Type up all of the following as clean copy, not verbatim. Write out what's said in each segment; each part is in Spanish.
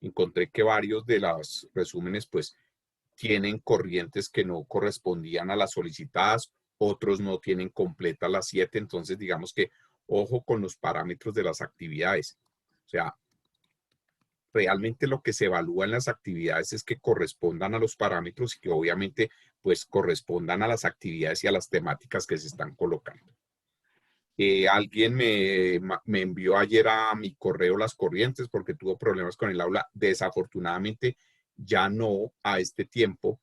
encontré que varios de los resúmenes pues tienen corrientes que no correspondían a las solicitadas, otros no tienen completas las 7, entonces digamos que ojo con los parámetros de las actividades. O sea, realmente lo que se evalúa en las actividades es que correspondan a los parámetros y que obviamente pues correspondan a las actividades y a las temáticas que se están colocando. Alguien me envió ayer a mi correo las corrientes porque tuvo problemas con el aula. Desafortunadamente ya no a este tiempo.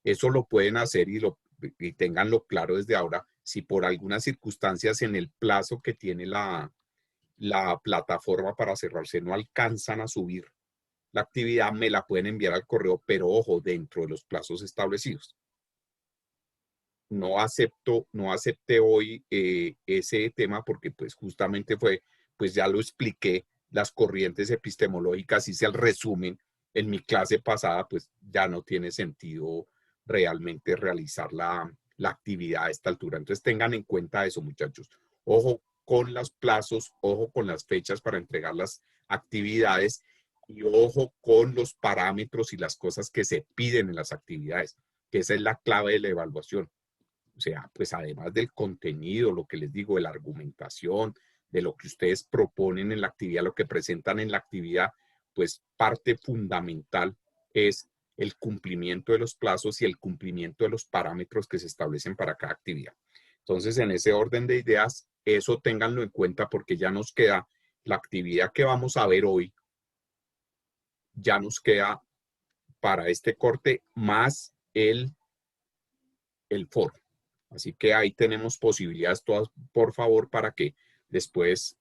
Eso lo pueden hacer y tenganlo claro desde ahora. Si por algunas circunstancias en el plazo que tiene la plataforma para cerrarse no alcanzan a subir la actividad, me la pueden enviar al correo, pero ojo, dentro de los plazos establecidos. No acepté hoy ese tema porque pues justamente pues ya lo expliqué, las corrientes epistemológicas, hice el resumen en mi clase pasada, pues ya no tiene sentido realmente realizar la actividad a esta altura. Entonces tengan en cuenta eso, muchachos. Ojo con los plazos, ojo con las fechas para entregar las actividades y ojo con los parámetros y las cosas que se piden en las actividades, que esa es la clave de la evaluación. O sea, pues además del contenido, lo que les digo, de la argumentación, de lo que ustedes proponen en la actividad, lo que presentan en la actividad, pues parte fundamental es el cumplimiento de los plazos y el cumplimiento de los parámetros que se establecen para cada actividad. Entonces, en ese orden de ideas, eso ténganlo en cuenta porque ya nos queda la actividad que vamos a ver hoy, ya nos queda para este corte más el foro. Así que ahí tenemos posibilidades todas, por favor, para que después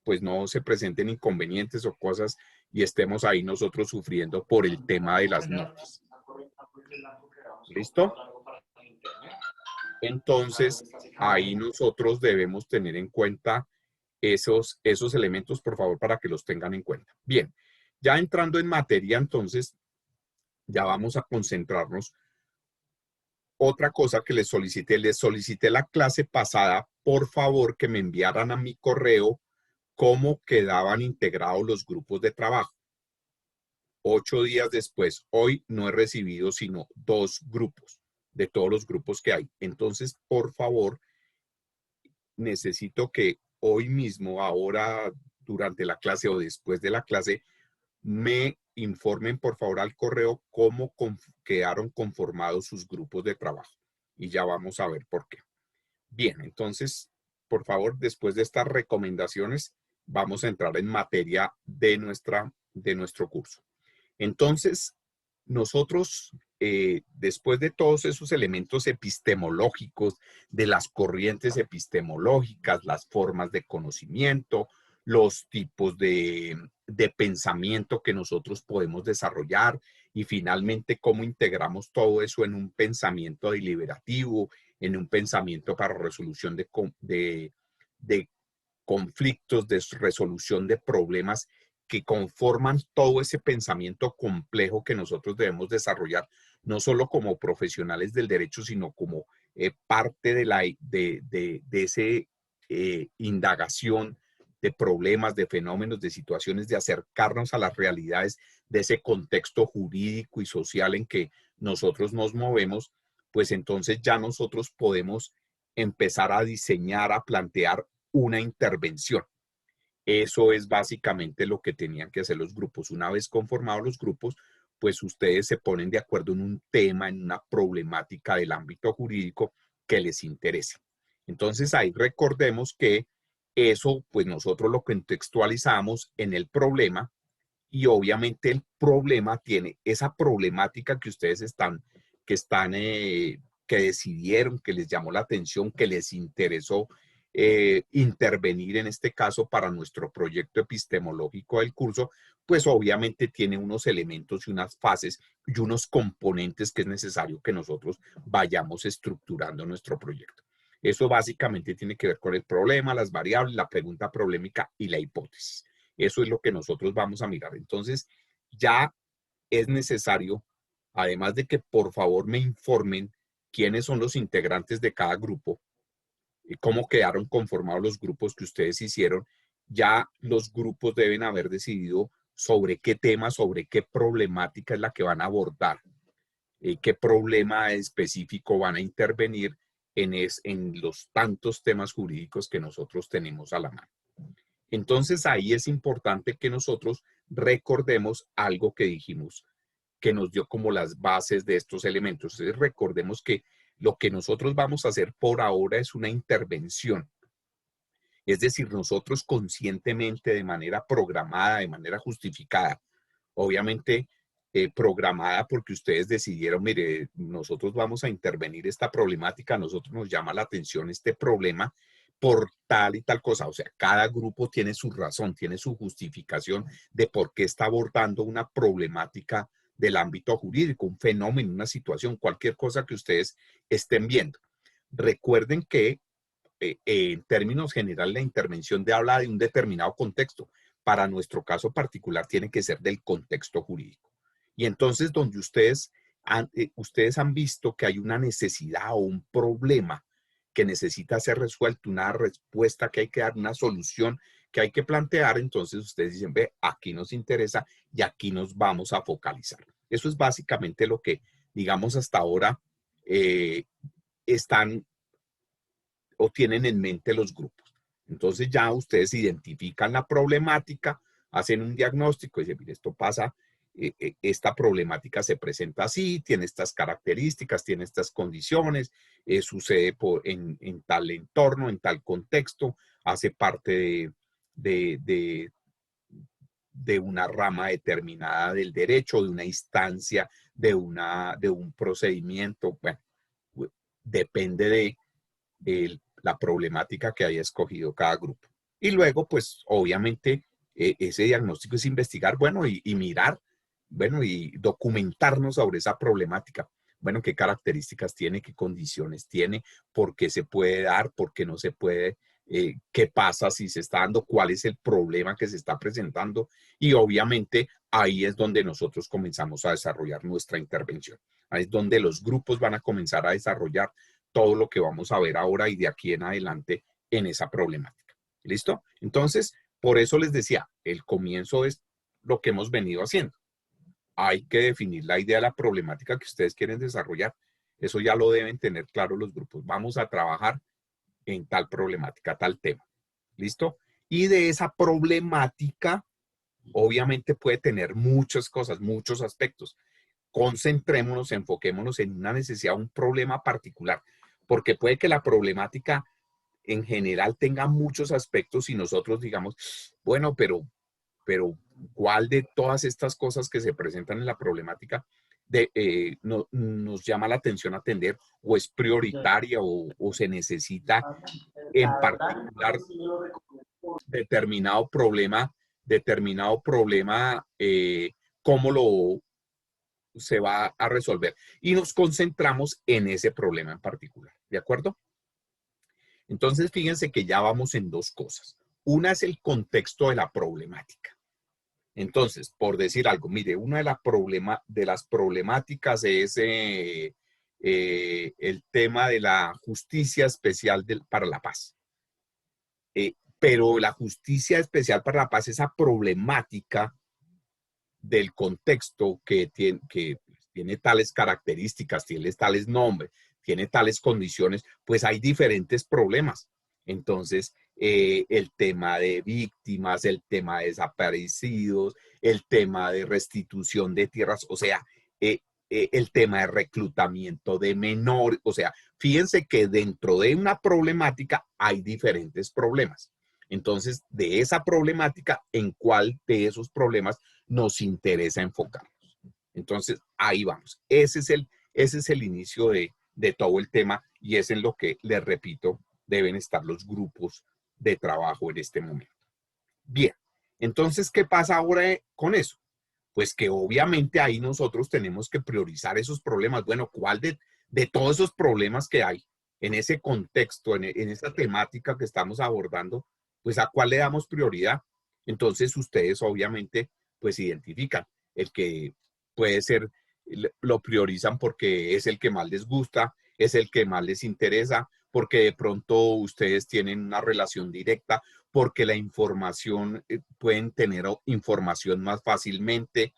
pues no se presenten inconvenientes o cosas y estemos ahí nosotros sufriendo por el tema de las notas. ¿Listo? Entonces, ahí nosotros debemos tener en cuenta esos elementos, por favor, para que los tengan en cuenta. Bien, ya entrando en materia, entonces, ya vamos a concentrarnos. Otra cosa que les solicité la clase pasada, por favor, que me enviaran a mi correo cómo quedaban integrados los grupos de trabajo. 8 días después, hoy no he recibido sino 2 grupos de todos los grupos que hay. Entonces, por favor, necesito que hoy mismo, ahora, durante la clase o después de la clase, me informen, por favor, al correo cómo quedaron conformados sus grupos de trabajo. Y ya vamos a ver por qué. Bien, entonces, por favor, después de estas recomendaciones, vamos a entrar en materia de nuestro curso. Entonces, nosotros, después de todos esos elementos epistemológicos, de las corrientes epistemológicas, las formas de conocimiento, los tipos de pensamiento que nosotros podemos desarrollar y finalmente cómo integramos todo eso en un pensamiento deliberativo, en un pensamiento para resolución de conflictos, de resolución de problemas que conforman todo ese pensamiento complejo que nosotros debemos desarrollar, no solo como profesionales del derecho, sino como parte de ese indagación de problemas, de fenómenos, de situaciones, de acercarnos a las realidades de ese contexto jurídico y social en que nosotros nos movemos, pues entonces ya nosotros podemos empezar a diseñar, a plantear una intervención. Eso es básicamente lo que tenían que hacer los grupos. Una vez conformados los grupos, pues ustedes se ponen de acuerdo en un tema, en una problemática del ámbito jurídico que les interese. Entonces ahí recordemos que eso, pues nosotros lo contextualizamos en el problema y obviamente el problema tiene esa problemática que ustedes que decidieron, que les llamó la atención, que les interesó intervenir en este caso para nuestro proyecto epistemológico del curso, pues obviamente tiene unos elementos y unas fases y unos componentes que es necesario que nosotros vayamos estructurando nuestro proyecto. Eso básicamente tiene que ver con el problema, las variables, la pregunta problemática y la hipótesis. Eso es lo que nosotros vamos a mirar. Entonces, ya es necesario, además de que por favor me informen quiénes son los integrantes de cada grupo, y cómo quedaron conformados los grupos que ustedes hicieron, ya los grupos deben haber decidido sobre qué tema, sobre qué problemática es la que van a abordar, qué problema específico van a intervenir en los tantos temas jurídicos que nosotros tenemos a la mano. Entonces ahí es importante que nosotros recordemos algo que dijimos, que nos dio como las bases de estos elementos. Entonces recordemos que lo que nosotros vamos a hacer por ahora es una intervención. Es decir, nosotros conscientemente, de manera programada, de manera justificada, obviamente programada porque ustedes decidieron, mire, nosotros vamos a intervenir esta problemática, a nosotros nos llama la atención este problema por tal y tal cosa. O sea, cada grupo tiene su razón, tiene su justificación de por qué está abordando una problemática del ámbito jurídico, un fenómeno, una situación, cualquier cosa que ustedes estén viendo. Recuerden que en términos generales la intervención habla de un determinado contexto. Para nuestro caso particular tiene que ser del contexto jurídico. Y entonces donde ustedes han visto que hay una necesidad o un problema que necesita ser resuelto, una respuesta que hay que dar, una solución que hay que plantear, entonces ustedes dicen, ve, aquí nos interesa y aquí nos vamos a focalizar. Eso es básicamente lo que, digamos, hasta ahora están o tienen en mente los grupos. Entonces ya ustedes identifican la problemática, hacen un diagnóstico y dicen, mire, esto pasa, esta problemática se presenta así, tiene estas características, tiene estas condiciones, sucede en tal entorno, en tal contexto, hace parte de una rama determinada del derecho, de una instancia, de un procedimiento. Bueno, depende de la problemática que haya escogido cada grupo. Y luego, pues, obviamente, ese diagnóstico es investigar, bueno, y mirar, bueno, y documentarnos sobre esa problemática. Bueno, qué características tiene, qué condiciones tiene, por qué se puede dar, por qué no se puede, qué pasa si se está dando, cuál es el problema que se está presentando. Y obviamente ahí es donde nosotros comenzamos a desarrollar nuestra intervención. Ahí es donde los grupos van a comenzar a desarrollar todo lo que vamos a ver ahora y de aquí en adelante en esa problemática. ¿Listo? Entonces, por eso les decía, el comienzo es lo que hemos venido haciendo. Hay que definir la idea de la problemática que ustedes quieren desarrollar. Eso ya lo deben tener claro los grupos. Vamos a trabajar en tal problemática, tal tema. ¿Listo? Y de esa problemática, obviamente puede tener muchas cosas, muchos aspectos. Concentrémonos, enfoquémonos en una necesidad, un problema particular, porque puede que la problemática en general tenga muchos aspectos y nosotros digamos, bueno, pero ¿cuál de todas estas cosas que se presentan en la problemática nos llama la atención atender o es prioritaria o se necesita en particular determinado problema, cómo se va a resolver? Y nos concentramos en ese problema en particular, ¿de acuerdo? Entonces, fíjense que ya vamos en dos cosas. Una es el contexto de la problemática. Entonces, por decir algo, mire, una de las problemáticas es el tema de la justicia especial para la paz. Pero la justicia especial para la paz, esa problemática del contexto que tiene tales características, tiene tales nombres, tiene tales condiciones, pues hay diferentes problemas. Entonces, el tema de víctimas, el tema de desaparecidos, el tema de restitución de tierras, o sea, el tema de reclutamiento de menores, o sea, fíjense que dentro de una problemática hay diferentes problemas. Entonces, de esa problemática, ¿en cuál de esos problemas nos interesa enfocarnos? Entonces, ahí vamos. Ese es el inicio de todo el tema y es en lo que, les repito, deben estar los grupos de trabajo en este momento. Bien, entonces, ¿qué pasa ahora con eso? Pues que obviamente ahí nosotros tenemos que priorizar esos problemas. Bueno, ¿cuál de todos esos problemas que hay en ese contexto, en esa temática que estamos abordando, pues a cuál le damos prioridad? Entonces ustedes obviamente pues identifican el que puede ser, lo priorizan porque es el que más les gusta, es el que más les interesa, porque de pronto ustedes tienen una relación directa, porque la información, pueden tener información más fácilmente,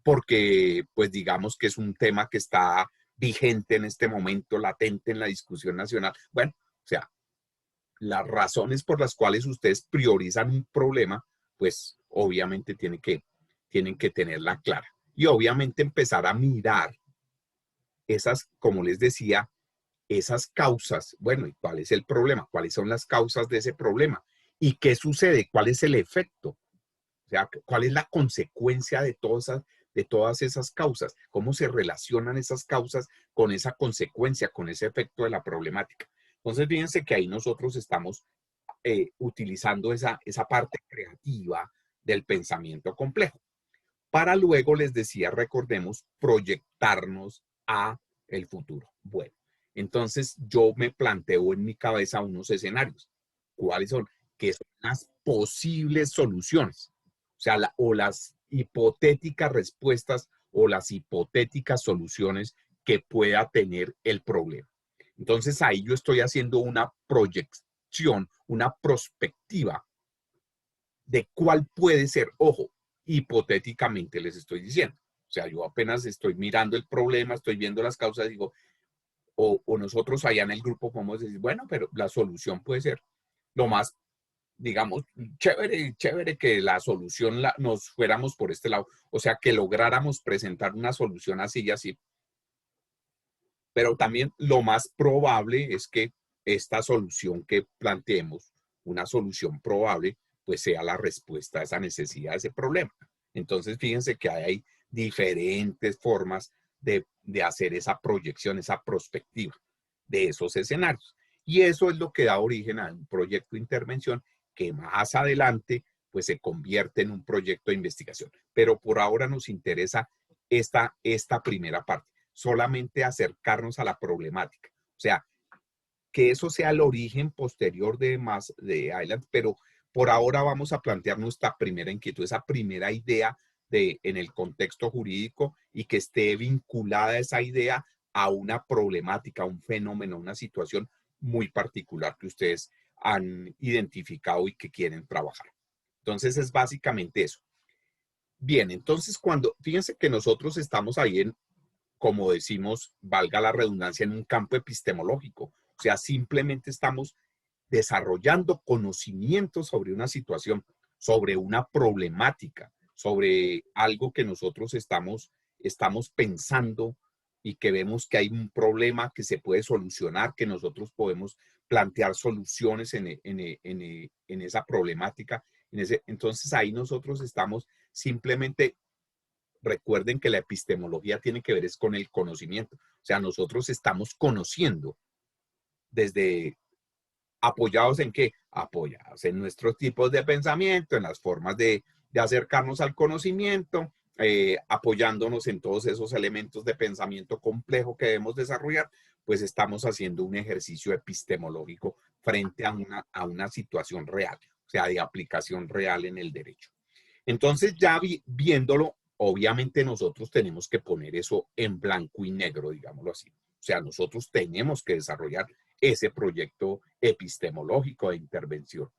porque pues digamos que es un tema que está vigente en este momento, latente en la discusión nacional. Bueno, o sea, las razones por las cuales ustedes priorizan un problema, pues obviamente tienen que tenerla clara. Y obviamente empezar a mirar esas, como les decía, esas causas. Bueno, ¿y cuál es el problema? ¿Cuáles son las causas de ese problema? ¿Y qué sucede? ¿Cuál es el efecto? O sea, ¿cuál es la consecuencia de todas esas causas? ¿Cómo se relacionan esas causas con esa consecuencia, con ese efecto de la problemática? Entonces, fíjense que ahí nosotros estamos utilizando esa parte creativa del pensamiento complejo. Para luego, les decía, recordemos, proyectarnos a el futuro. Bueno, entonces yo me planteo en mi cabeza unos escenarios. ¿Cuáles son? ¿Qué son las posibles soluciones? O sea, o las hipotéticas respuestas o las hipotéticas soluciones que pueda tener el problema. Entonces ahí yo estoy haciendo una proyección, una prospectiva de cuál puede ser. Ojo, hipotéticamente les estoy diciendo. O sea, yo apenas estoy mirando el problema, estoy viendo las causas, digo, o nosotros allá en el grupo podemos decir, bueno, pero la solución puede ser lo más, digamos, chévere, chévere que la solución nos fuéramos por este lado. O sea, que lográramos presentar una solución así y así. Pero también lo más probable es que esta solución que planteemos, una solución probable, pues sea la respuesta a esa necesidad, a ese problema. Entonces, fíjense que hay diferentes formas de hacer esa proyección, esa prospectiva de esos escenarios. Y eso es lo que da origen a un proyecto de intervención que más adelante pues se convierte en un proyecto de investigación. Pero por ahora nos interesa esta primera parte, solamente acercarnos a la problemática. O sea, que eso sea el origen posterior de Island, pero por ahora vamos a plantear nuestra primera inquietud, esa primera idea en el contexto jurídico y que esté vinculada esa idea a una problemática, a un fenómeno, a una situación muy particular que ustedes han identificado y que quieren trabajar. Entonces es básicamente eso. Bien, entonces fíjense que nosotros estamos ahí como decimos, valga la redundancia, en un campo epistemológico. O sea, simplemente estamos desarrollando conocimiento sobre una situación, sobre una problemática, sobre algo que nosotros estamos pensando y que vemos que hay un problema que se puede solucionar, que nosotros podemos plantear soluciones en esa problemática. Entonces ahí nosotros estamos simplemente. Recuerden que la epistemología tiene que ver es con el conocimiento. O sea, nosotros estamos conociendo desde apoyados en qué? Apoyados en nuestros tipos de pensamiento, en las formas de acercarnos al conocimiento, apoyándonos en todos esos elementos de pensamiento complejo que debemos desarrollar, pues estamos haciendo un ejercicio epistemológico frente a una situación real, o sea, de aplicación real en el derecho. Entonces, ya viéndolo, obviamente nosotros tenemos que poner eso en blanco y negro, digámoslo así. O sea, nosotros tenemos que desarrollar ese proyecto epistemológico de intervención.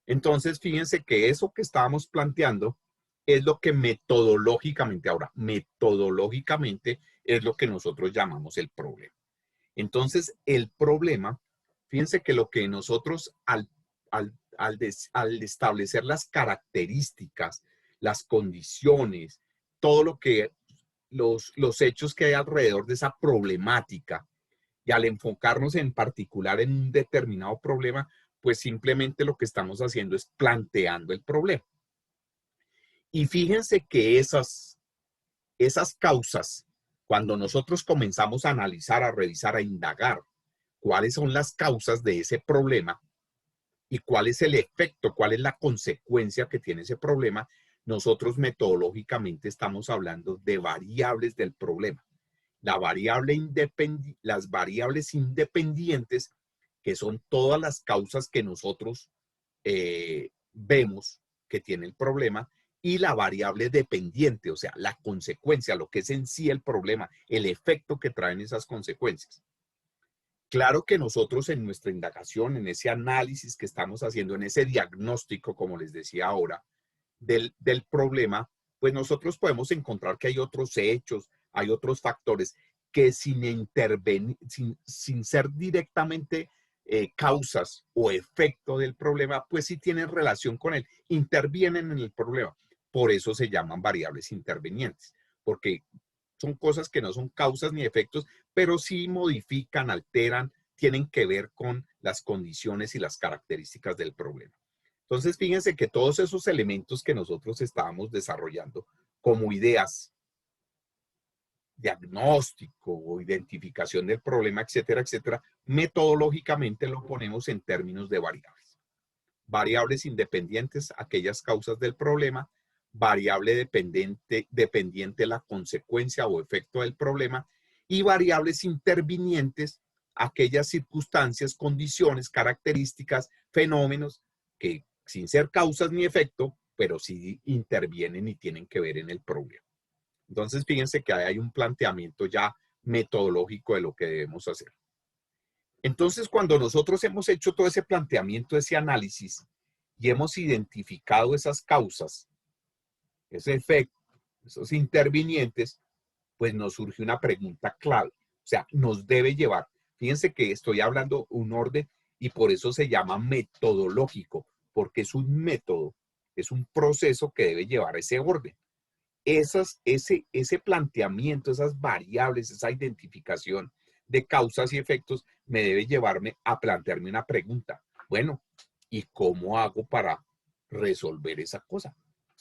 Entonces, fíjense que eso que estábamos planteando es lo que metodológicamente es lo que nosotros llamamos el problema. Entonces, el problema, fíjense que lo que nosotros al establecer las características, las condiciones, todo lo que los hechos que hay alrededor de esa problemática y al enfocarnos en particular en un determinado problema, pues simplemente lo que estamos haciendo es planteando el problema. Y fíjense que esas causas, cuando nosotros comenzamos a analizar, a revisar, a indagar cuáles son las causas de ese problema y cuál es el efecto, cuál es la consecuencia que tiene ese problema, nosotros metodológicamente estamos hablando de variables del problema. Las variables independientes, que son todas las causas que nosotros vemos que tiene el problema, y la variable dependiente, o sea, la consecuencia, lo que es en sí el problema, el efecto que traen esas consecuencias. Claro que nosotros en nuestra indagación, en ese análisis que estamos haciendo, en ese diagnóstico, como les decía ahora, del problema, pues nosotros podemos encontrar que hay otros hechos, hay otros factores que sin intervenir, sin ser directamente causas o efecto del problema, pues sí tienen relación con él, intervienen en el problema. Por eso se llaman variables intervenientes, porque son cosas que no son causas ni efectos, pero sí modifican, alteran, tienen que ver con las condiciones y las características del problema. Entonces, fíjense que todos esos elementos que nosotros estábamos desarrollando como ideas, diagnóstico o identificación del problema, etcétera, etcétera, metodológicamente lo ponemos en términos de variables. Variables independientes, aquellas causas del problema, variable dependiente la consecuencia o efecto del problema, y variables intervinientes, aquellas circunstancias, condiciones, características, fenómenos que sin ser causas ni efecto, pero sí intervienen y tienen que ver en el problema. Entonces, fíjense que hay un planteamiento ya metodológico de lo que debemos hacer. Entonces, cuando nosotros hemos hecho todo ese planteamiento, ese análisis, y hemos identificado esas causas, ese efecto, esos intervinientes, pues nos surge una pregunta clave. O sea, nos debe llevar. Fíjense que estoy hablando un orden y por eso se llama metodológico, porque es un método, es un proceso que debe llevar ese orden. Ese planteamiento, esas variables, esa identificación de causas y efectos me debe llevarme a plantearme una pregunta. Bueno, ¿y cómo hago para resolver esa cosa?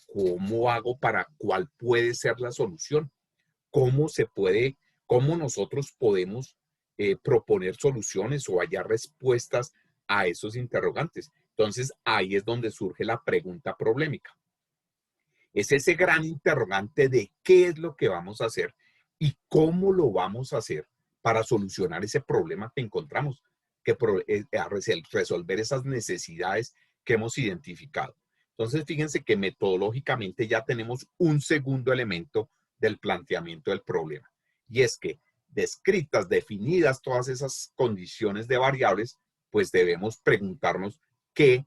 ¿Cómo hago para cuál puede ser la solución? ¿Cómo se puede, cómo nosotros podemos proponer soluciones o hallar respuestas a esos interrogantes? Entonces, ahí es donde surge la pregunta problemática. Es ese gran interrogante de qué es lo que vamos a hacer y cómo lo vamos a hacer para solucionar ese problema que encontramos, resolver esas necesidades que hemos identificado. Entonces, fíjense que metodológicamente ya tenemos un segundo elemento del planteamiento del problema. Y es que descritas, definidas todas esas condiciones de variables, pues debemos preguntarnos qué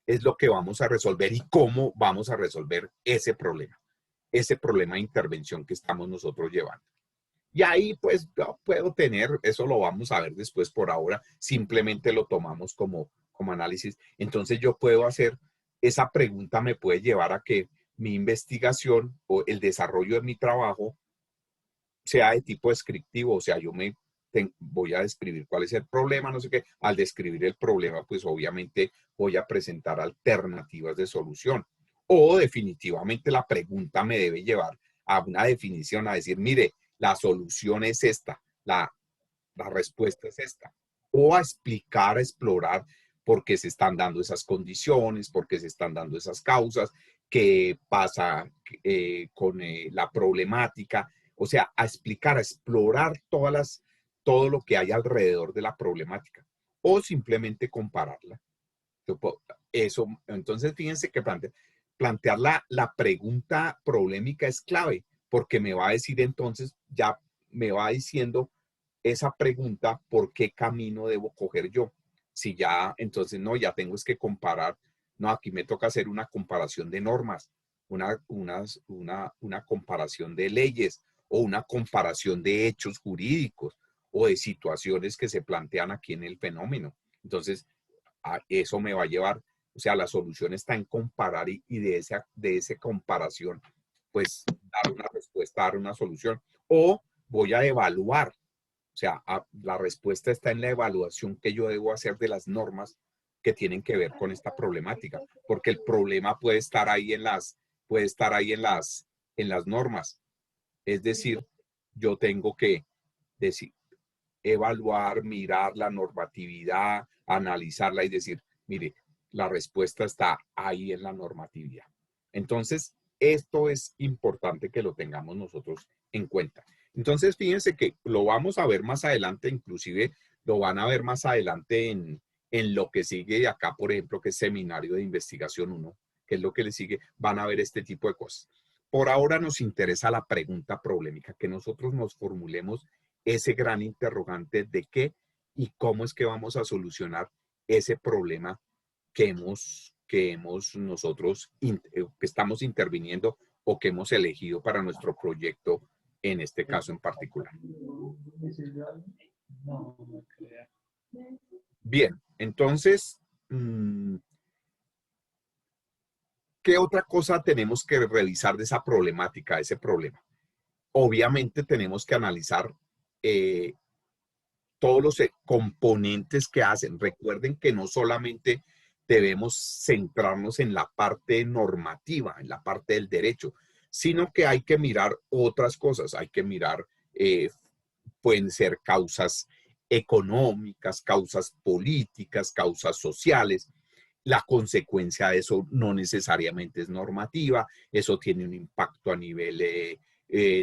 es lo que vamos a resolver y cómo vamos a resolver ese problema de intervención que estamos nosotros llevando. Y ahí pues yo puedo tener, eso lo vamos a ver después por ahora, simplemente lo tomamos como análisis. Entonces yo puedo hacer, esa pregunta me puede llevar a que mi investigación o el desarrollo de mi trabajo sea de tipo descriptivo, o sea, voy a describir cuál es el problema, no sé qué. Al describir el problema, pues obviamente voy a presentar alternativas de solución. O definitivamente la pregunta me debe llevar a una definición, a decir, mire, la solución es esta, la respuesta es esta. O a explicar, a explorar por qué se están dando esas condiciones, por qué se están dando esas causas, qué pasa con la problemática. O sea, a explicar, a explorar todo lo que hay alrededor de la problemática. O simplemente compararla. Eso, entonces fíjense que plantear la pregunta problemática es clave, porque me va a decir entonces, ya me va diciendo esa pregunta, ¿por qué camino debo coger yo? Si ya, entonces no, ya tengo es que comparar, no, aquí me toca hacer una comparación de normas, una comparación de leyes o una comparación de hechos jurídicos o de situaciones que se plantean aquí en el fenómeno. Entonces, eso me va a llevar, o sea, la solución está en comparar y de esa comparación, pues dar una respuesta, dar una solución. O voy a evaluar, o sea, la respuesta está en la evaluación que yo debo hacer de las normas que tienen que ver con esta problemática, porque el problema puede estar ahí en las normas. Es decir, yo tengo que decir, evaluar, mirar la normatividad, analizarla y decir, mire, la respuesta está ahí en la normatividad. Entonces, esto es importante que lo tengamos nosotros en cuenta. Entonces, fíjense que lo vamos a ver más adelante, inclusive lo van a ver más adelante en lo que sigue de acá, por ejemplo, que es Seminario de Investigación 1, que es lo que le sigue, van a ver este tipo de cosas. Por ahora nos interesa la pregunta problemática, que nosotros nos formulemos ese gran interrogante de qué y cómo es que vamos a solucionar ese problema que nosotros, que estamos interviniendo o que hemos elegido para nuestro proyecto en este caso en particular. Bien, entonces, ¿qué otra cosa tenemos que revisar de esa problemática, de ese problema? Obviamente tenemos que analizar todos los componentes que hacen. Recuerden que no solamente debemos centrarnos en la parte normativa, en la parte del derecho, sino que hay que mirar otras cosas. Hay que mirar, pueden ser causas económicas, causas políticas, causas sociales. La consecuencia de eso no necesariamente es normativa, eso tiene un impacto a nivel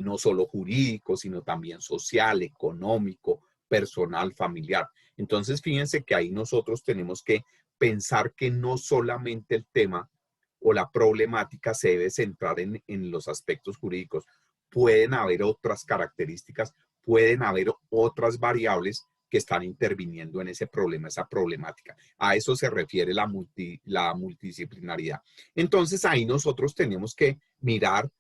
no solo jurídico, sino también social, económico, personal, familiar. Entonces, fíjense que ahí nosotros tenemos que pensar que no solamente el tema o la problemática se debe centrar en los aspectos jurídicos. Pueden haber otras características, pueden haber otras variables que están interviniendo en ese problema, esa problemática. A eso se refiere la multidisciplinaridad. Entonces, ahí nosotros tenemos que mirar,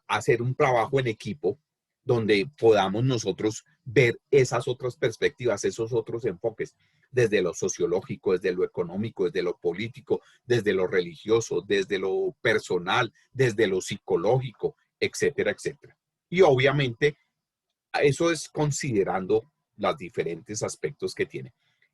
hacer un trabajo en equipo donde podamos nosotros ver esas otras perspectivas, esos otros enfoques, desde lo sociológico, desde lo económico, desde lo político, desde lo religioso, desde lo personal, desde lo psicológico, etcétera, etcétera. Y obviamente eso es considerando los diferentes aspectos que tiene.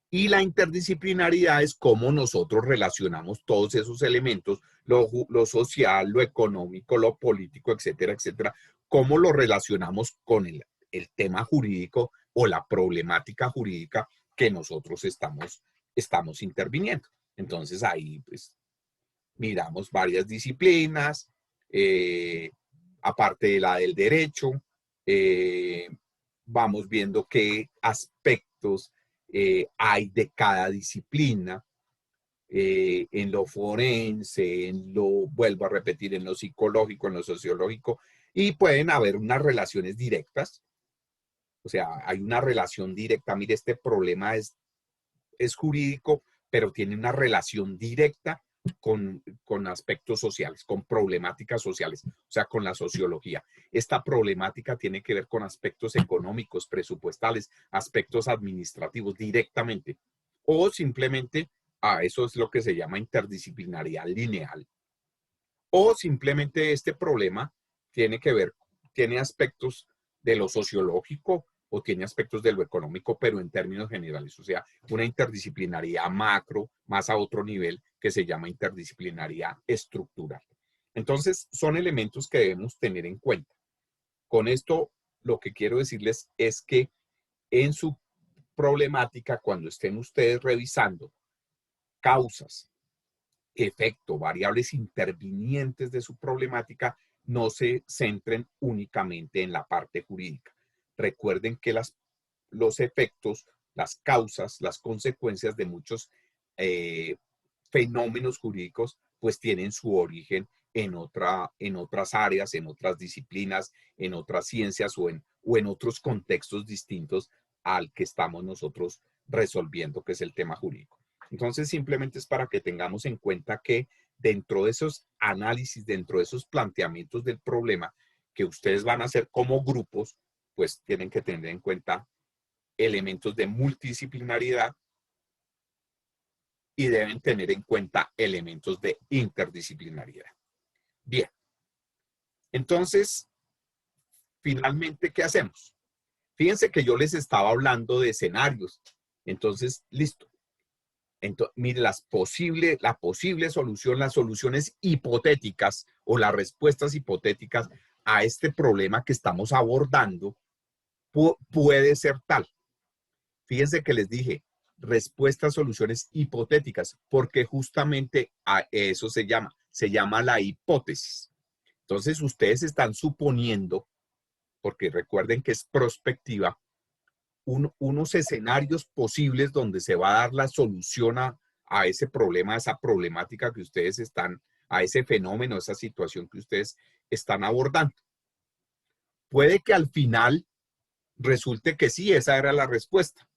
Y la interdisciplinaridad es cómo nosotros relacionamos todos esos elementos, lo social, lo económico, lo político, etcétera, etcétera, cómo lo relacionamos con el tema jurídico o la problemática jurídica que nosotros estamos interviniendo. Entonces ahí pues miramos varias disciplinas, aparte de la del derecho, vamos viendo qué aspectos hay de cada disciplina, en lo forense, vuelvo a repetir, en lo psicológico, en lo sociológico, y pueden haber unas relaciones directas, o sea, hay una relación directa. Mire, este problema es jurídico, pero tiene una relación directa con aspectos sociales, con problemáticas sociales, o sea, con la sociología. Esta problemática tiene que ver con aspectos económicos, presupuestales, aspectos administrativos directamente, o simplemente, eso es lo que se llama interdisciplinaridad lineal, o simplemente este problema tiene que ver, tiene aspectos de lo sociológico o tiene aspectos de lo económico, pero en términos generales, o sea, una interdisciplinaridad macro, más a otro nivel, que se llama interdisciplinaridad estructural. Entonces, son elementos que debemos tener en cuenta. Con esto, lo que quiero decirles es que en su problemática, cuando estén ustedes revisando causas, efecto, variables intervinientes de su problemática, no se centren únicamente en la parte jurídica. Recuerden que los efectos, las causas, las consecuencias de muchos fenómenos jurídicos, pues tienen su origen en otras áreas, en otras disciplinas, en otras ciencias o en otros contextos distintos al que estamos nosotros resolviendo, que es el tema jurídico. Entonces, simplemente es para que tengamos en cuenta que dentro de esos análisis, dentro de esos planteamientos del problema que ustedes van a hacer como grupos, pues tienen que tener en cuenta elementos de multidisciplinaridad y deben tener en cuenta elementos de interdisciplinaridad. Bien, entonces, finalmente, ¿qué hacemos? Fíjense que yo les estaba hablando de escenarios. Entonces, listo. Entonces, mire, la posible solución, las soluciones hipotéticas o las respuestas hipotéticas a este problema que estamos abordando puede ser tal. Fíjense que les dije, respuestas, soluciones hipotéticas, porque justamente a eso se llama la hipótesis. Entonces, ustedes están suponiendo, porque recuerden que es prospectiva, unos escenarios posibles donde se va a dar la solución a ese problema, a esa problemática que ustedes están, a ese fenómeno, a esa situación que ustedes están abordando. Puede que al final resulte que sí, esa era la respuesta,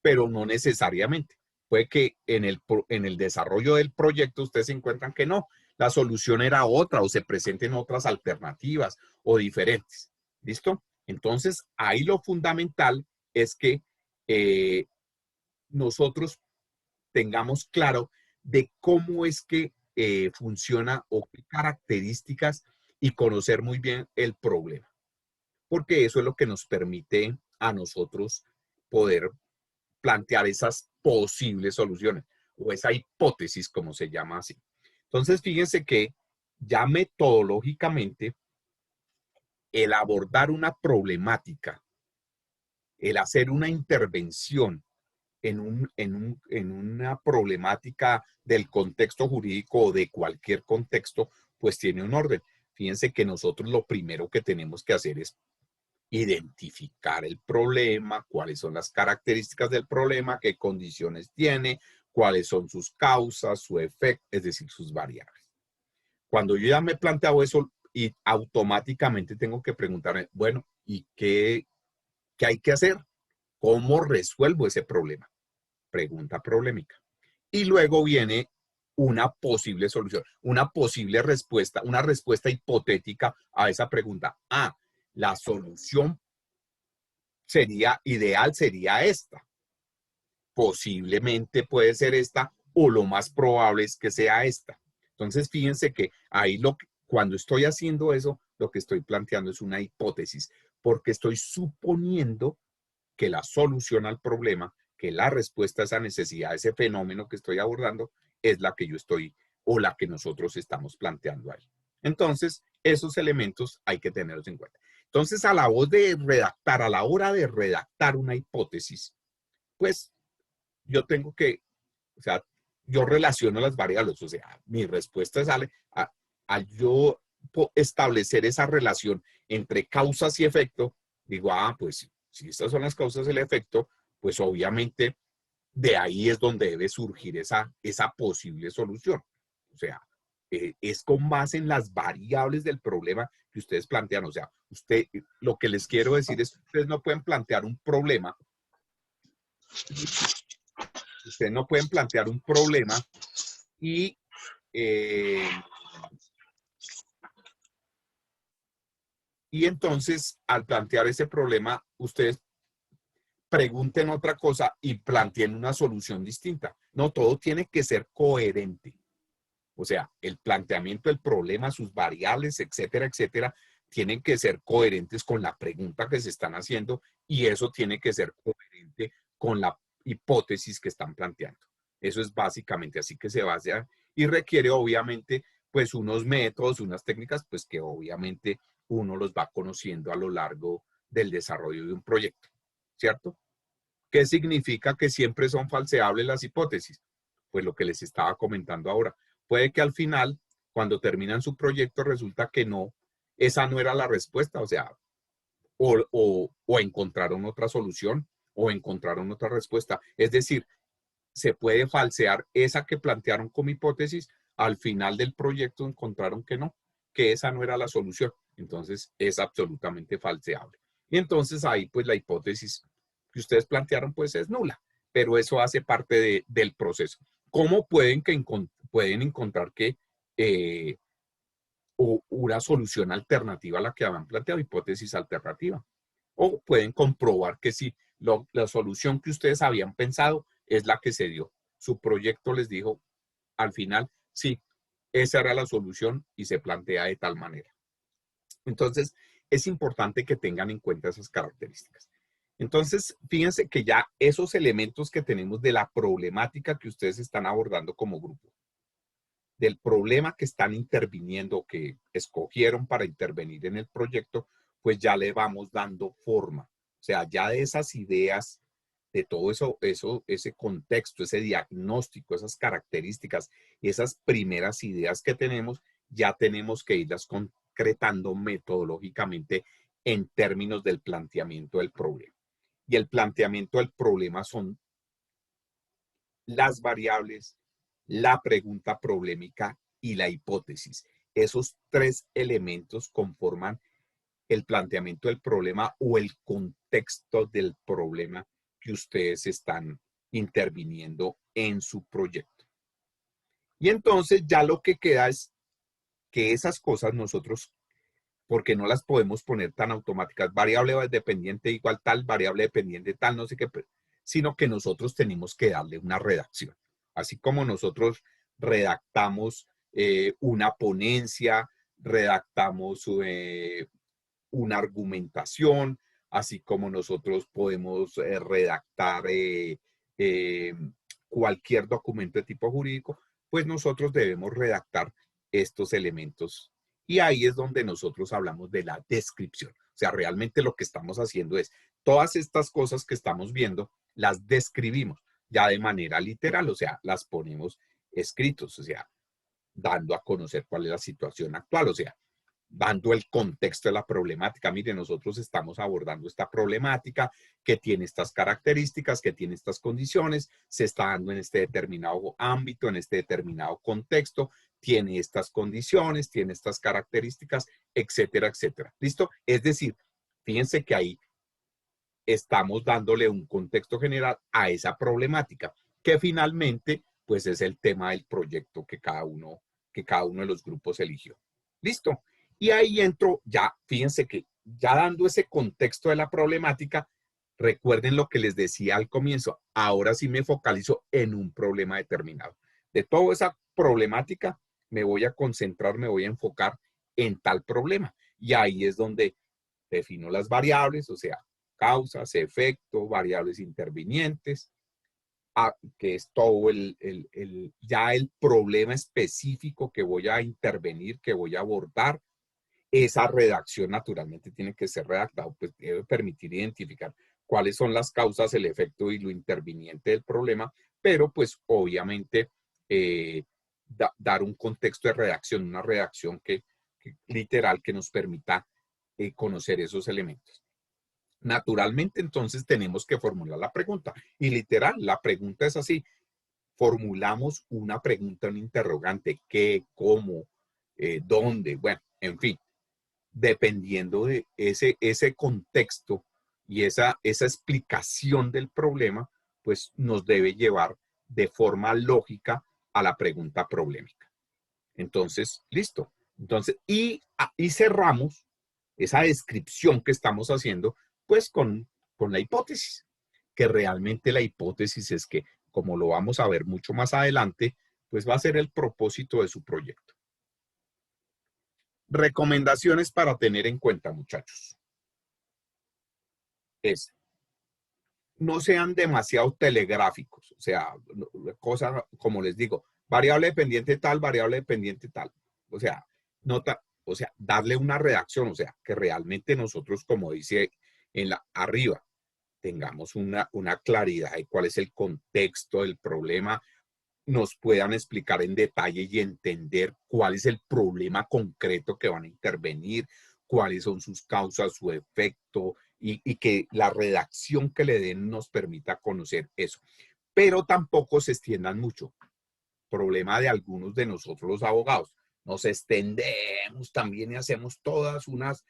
pero no necesariamente. Puede que en el desarrollo del proyecto ustedes se encuentran que no, la solución era otra o se presenten otras alternativas o diferentes. ¿Listo? Entonces, ahí lo fundamental es que eh, nosotros tengamos claro de cómo es que funciona o qué características y conocer muy bien el problema, porque eso es lo que nos permite a nosotros poder plantear esas posibles soluciones o esa hipótesis, como se llama así. Entonces, fíjense que ya metodológicamente el abordar una problemática, el hacer una intervención en una problemática del contexto jurídico o de cualquier contexto, pues tiene un orden. Fíjense que nosotros lo primero que tenemos que hacer es identificar el problema, cuáles son las características del problema, qué condiciones tiene, cuáles son sus causas, su efecto, es decir, sus variables. Cuando yo ya me he planteado eso, y automáticamente tengo que preguntarme, bueno, ¿y qué hay que hacer? ¿Cómo resuelvo ese problema? Pregunta problemática. Y luego viene una posible solución, una posible respuesta, una respuesta hipotética a esa pregunta. Ah, la solución sería ideal, sería esta. Posiblemente puede ser esta o lo más probable es que sea esta. Entonces, fíjense que ahí cuando estoy haciendo eso, lo que estoy planteando es una hipótesis, porque estoy suponiendo que la solución al problema, que la respuesta a esa necesidad, a ese fenómeno que estoy abordando, es la que yo estoy o la que nosotros estamos planteando ahí. Entonces, esos elementos hay que tenerlos en cuenta. Entonces, a la hora de redactar una hipótesis, pues yo tengo que, o sea, yo relaciono las variables, o sea, mi respuesta sale a yo establecer esa relación entre causas y efecto, digo, pues si estas son las causas y el efecto, pues obviamente de ahí es donde debe surgir esa posible solución. O sea, es con base en las variables del problema que ustedes plantean. O sea, lo que les quiero decir es que ustedes no pueden plantear un problema, ustedes no pueden plantear un problema y, eh, y entonces al plantear ese problema, ustedes pregunten otra cosa y planteen una solución distinta. No, todo tiene que ser coherente. O sea, el planteamiento del problema, sus variables, etcétera, etcétera, tienen que ser coherentes con la pregunta que se están haciendo y eso tiene que ser coherente con la hipótesis que están planteando. Eso es básicamente así que se basa y requiere obviamente pues unos métodos, unas técnicas pues que obviamente uno los va conociendo a lo largo del desarrollo de un proyecto, ¿cierto? ¿Qué significa que siempre son falseables las hipótesis? Pues lo que les estaba comentando ahora. Puede que al final, cuando terminan su proyecto, resulta que no, esa no era la respuesta, o sea, o encontraron otra solución o encontraron otra respuesta. Es decir, se puede falsear esa que plantearon como hipótesis, al final del proyecto encontraron que no, que esa no era la solución. Entonces es absolutamente falseable. Y entonces ahí pues la hipótesis que ustedes plantearon pues es nula, pero eso hace parte del proceso. ¿Cómo pueden encontrar que una solución alternativa a la que habían planteado, hipótesis alternativa? O pueden comprobar que sí, la solución que ustedes habían pensado es la que se dio. Su proyecto les dijo al final, sí, esa era la solución y se plantea de tal manera. Entonces, es importante que tengan en cuenta esas características. Entonces, fíjense que ya esos elementos que tenemos de la problemática que ustedes están abordando como grupo, del problema que están interviniendo, que escogieron para intervenir en el proyecto, pues ya le vamos dando forma. O sea, ya de esas ideas, de todo ese contexto, ese diagnóstico, esas características, esas primeras ideas que tenemos, ya tenemos que irlas concretando metodológicamente en términos del planteamiento del problema. Y el planteamiento del problema son las variables, la pregunta problemática y la hipótesis. Esos tres elementos conforman el planteamiento del problema o el contexto del problema que ustedes están interviniendo en su proyecto. Y entonces ya lo que queda es que esas cosas nosotros, porque no las podemos poner tan automáticas, variable dependiente igual tal, variable dependiente tal, no sé qué, sino que nosotros tenemos que darle una redacción. Así como nosotros redactamos una ponencia, redactamos una argumentación, así como nosotros podemos redactar eh, cualquier documento de tipo jurídico, pues nosotros debemos redactar estos elementos. Y ahí es donde nosotros hablamos de la descripción. O sea, realmente lo que estamos haciendo es todas estas cosas que estamos viendo, las describimos ya de manera literal, o sea, las ponemos escritos, o sea, dando a conocer cuál es la situación actual, o sea, dando el contexto de la problemática. Mire, nosotros estamos abordando esta problemática que tiene estas características, que tiene estas condiciones, se está dando en este determinado ámbito, en este determinado contexto, tiene estas condiciones, tiene estas características, etcétera, etcétera. ¿Listo? Es decir, fíjense que ahí estamos dándole un contexto general a esa problemática, que finalmente, pues es el tema del proyecto que cada uno de los grupos eligió. ¿Listo? Y ahí entro, ya, fíjense que ya dando ese contexto de la problemática, recuerden lo que les decía al comienzo, ahora sí me focalizo en un problema determinado. De toda esa problemática, me voy a concentrar, me voy a enfocar en tal problema. Y ahí es donde defino las variables, o sea, causas, efectos, variables intervinientes, que es todo ya el problema específico que voy a intervenir, que voy a abordar. Esa redacción naturalmente tiene que ser redactada, pues debe permitir identificar cuáles son las causas, el efecto y lo interviniente del problema, pero pues obviamente dar un contexto de redacción, una redacción literal que nos permita conocer esos elementos. Naturalmente, entonces tenemos que formular la pregunta. Y literal, la pregunta es así. Formulamos una pregunta, un interrogante, qué, cómo, dónde, bueno, en fin, dependiendo de ese contexto y esa explicación del problema, pues nos debe llevar de forma lógica a la pregunta problemática. Entonces, listo. Entonces, y cerramos esa descripción que estamos haciendo, pues con la hipótesis, que realmente la hipótesis es que, como lo vamos a ver mucho más adelante, pues va a ser el propósito de su proyecto. Recomendaciones para tener en cuenta, muchachos. Es, no sean demasiado telegráficos, o sea, cosas como les digo, variable dependiente tal, variable dependiente tal. O sea, o sea, darle una redacción, o sea, que realmente nosotros, como dice arriba, tengamos una claridad de cuál es el contexto del problema, nos puedan explicar en detalle y entender cuál es el problema concreto que van a intervenir, cuáles son sus causas, su efecto, y que la redacción que le den nos permita conocer eso. Pero tampoco se extiendan mucho. Problema de algunos de nosotros los abogados. Nos extendemos también y hacemos todas unas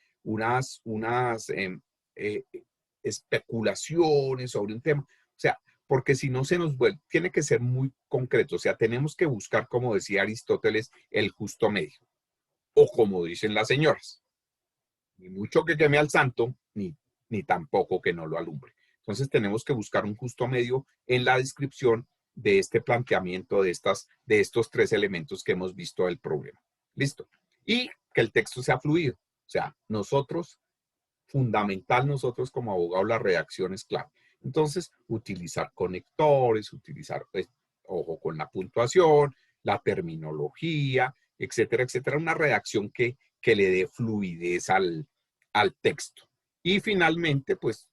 especulaciones sobre un tema. O sea, porque si no se nos vuelve, tiene que ser muy concreto. O sea, tenemos que buscar, como decía Aristóteles, el justo medio. O como dicen las señoras, ni mucho que queme al santo, ni tampoco que no lo alumbre. Entonces tenemos que buscar un justo medio en la descripción de este planteamiento de estos tres elementos que hemos visto del problema. Listo. Y que el texto sea fluido. O sea, nosotros como abogados, la redacción es clave. Entonces, utilizar conectores, utilizar, pues, ojo con la puntuación, la terminología, etcétera, etcétera. Una redacción que le dé fluidez al texto. Y finalmente, pues,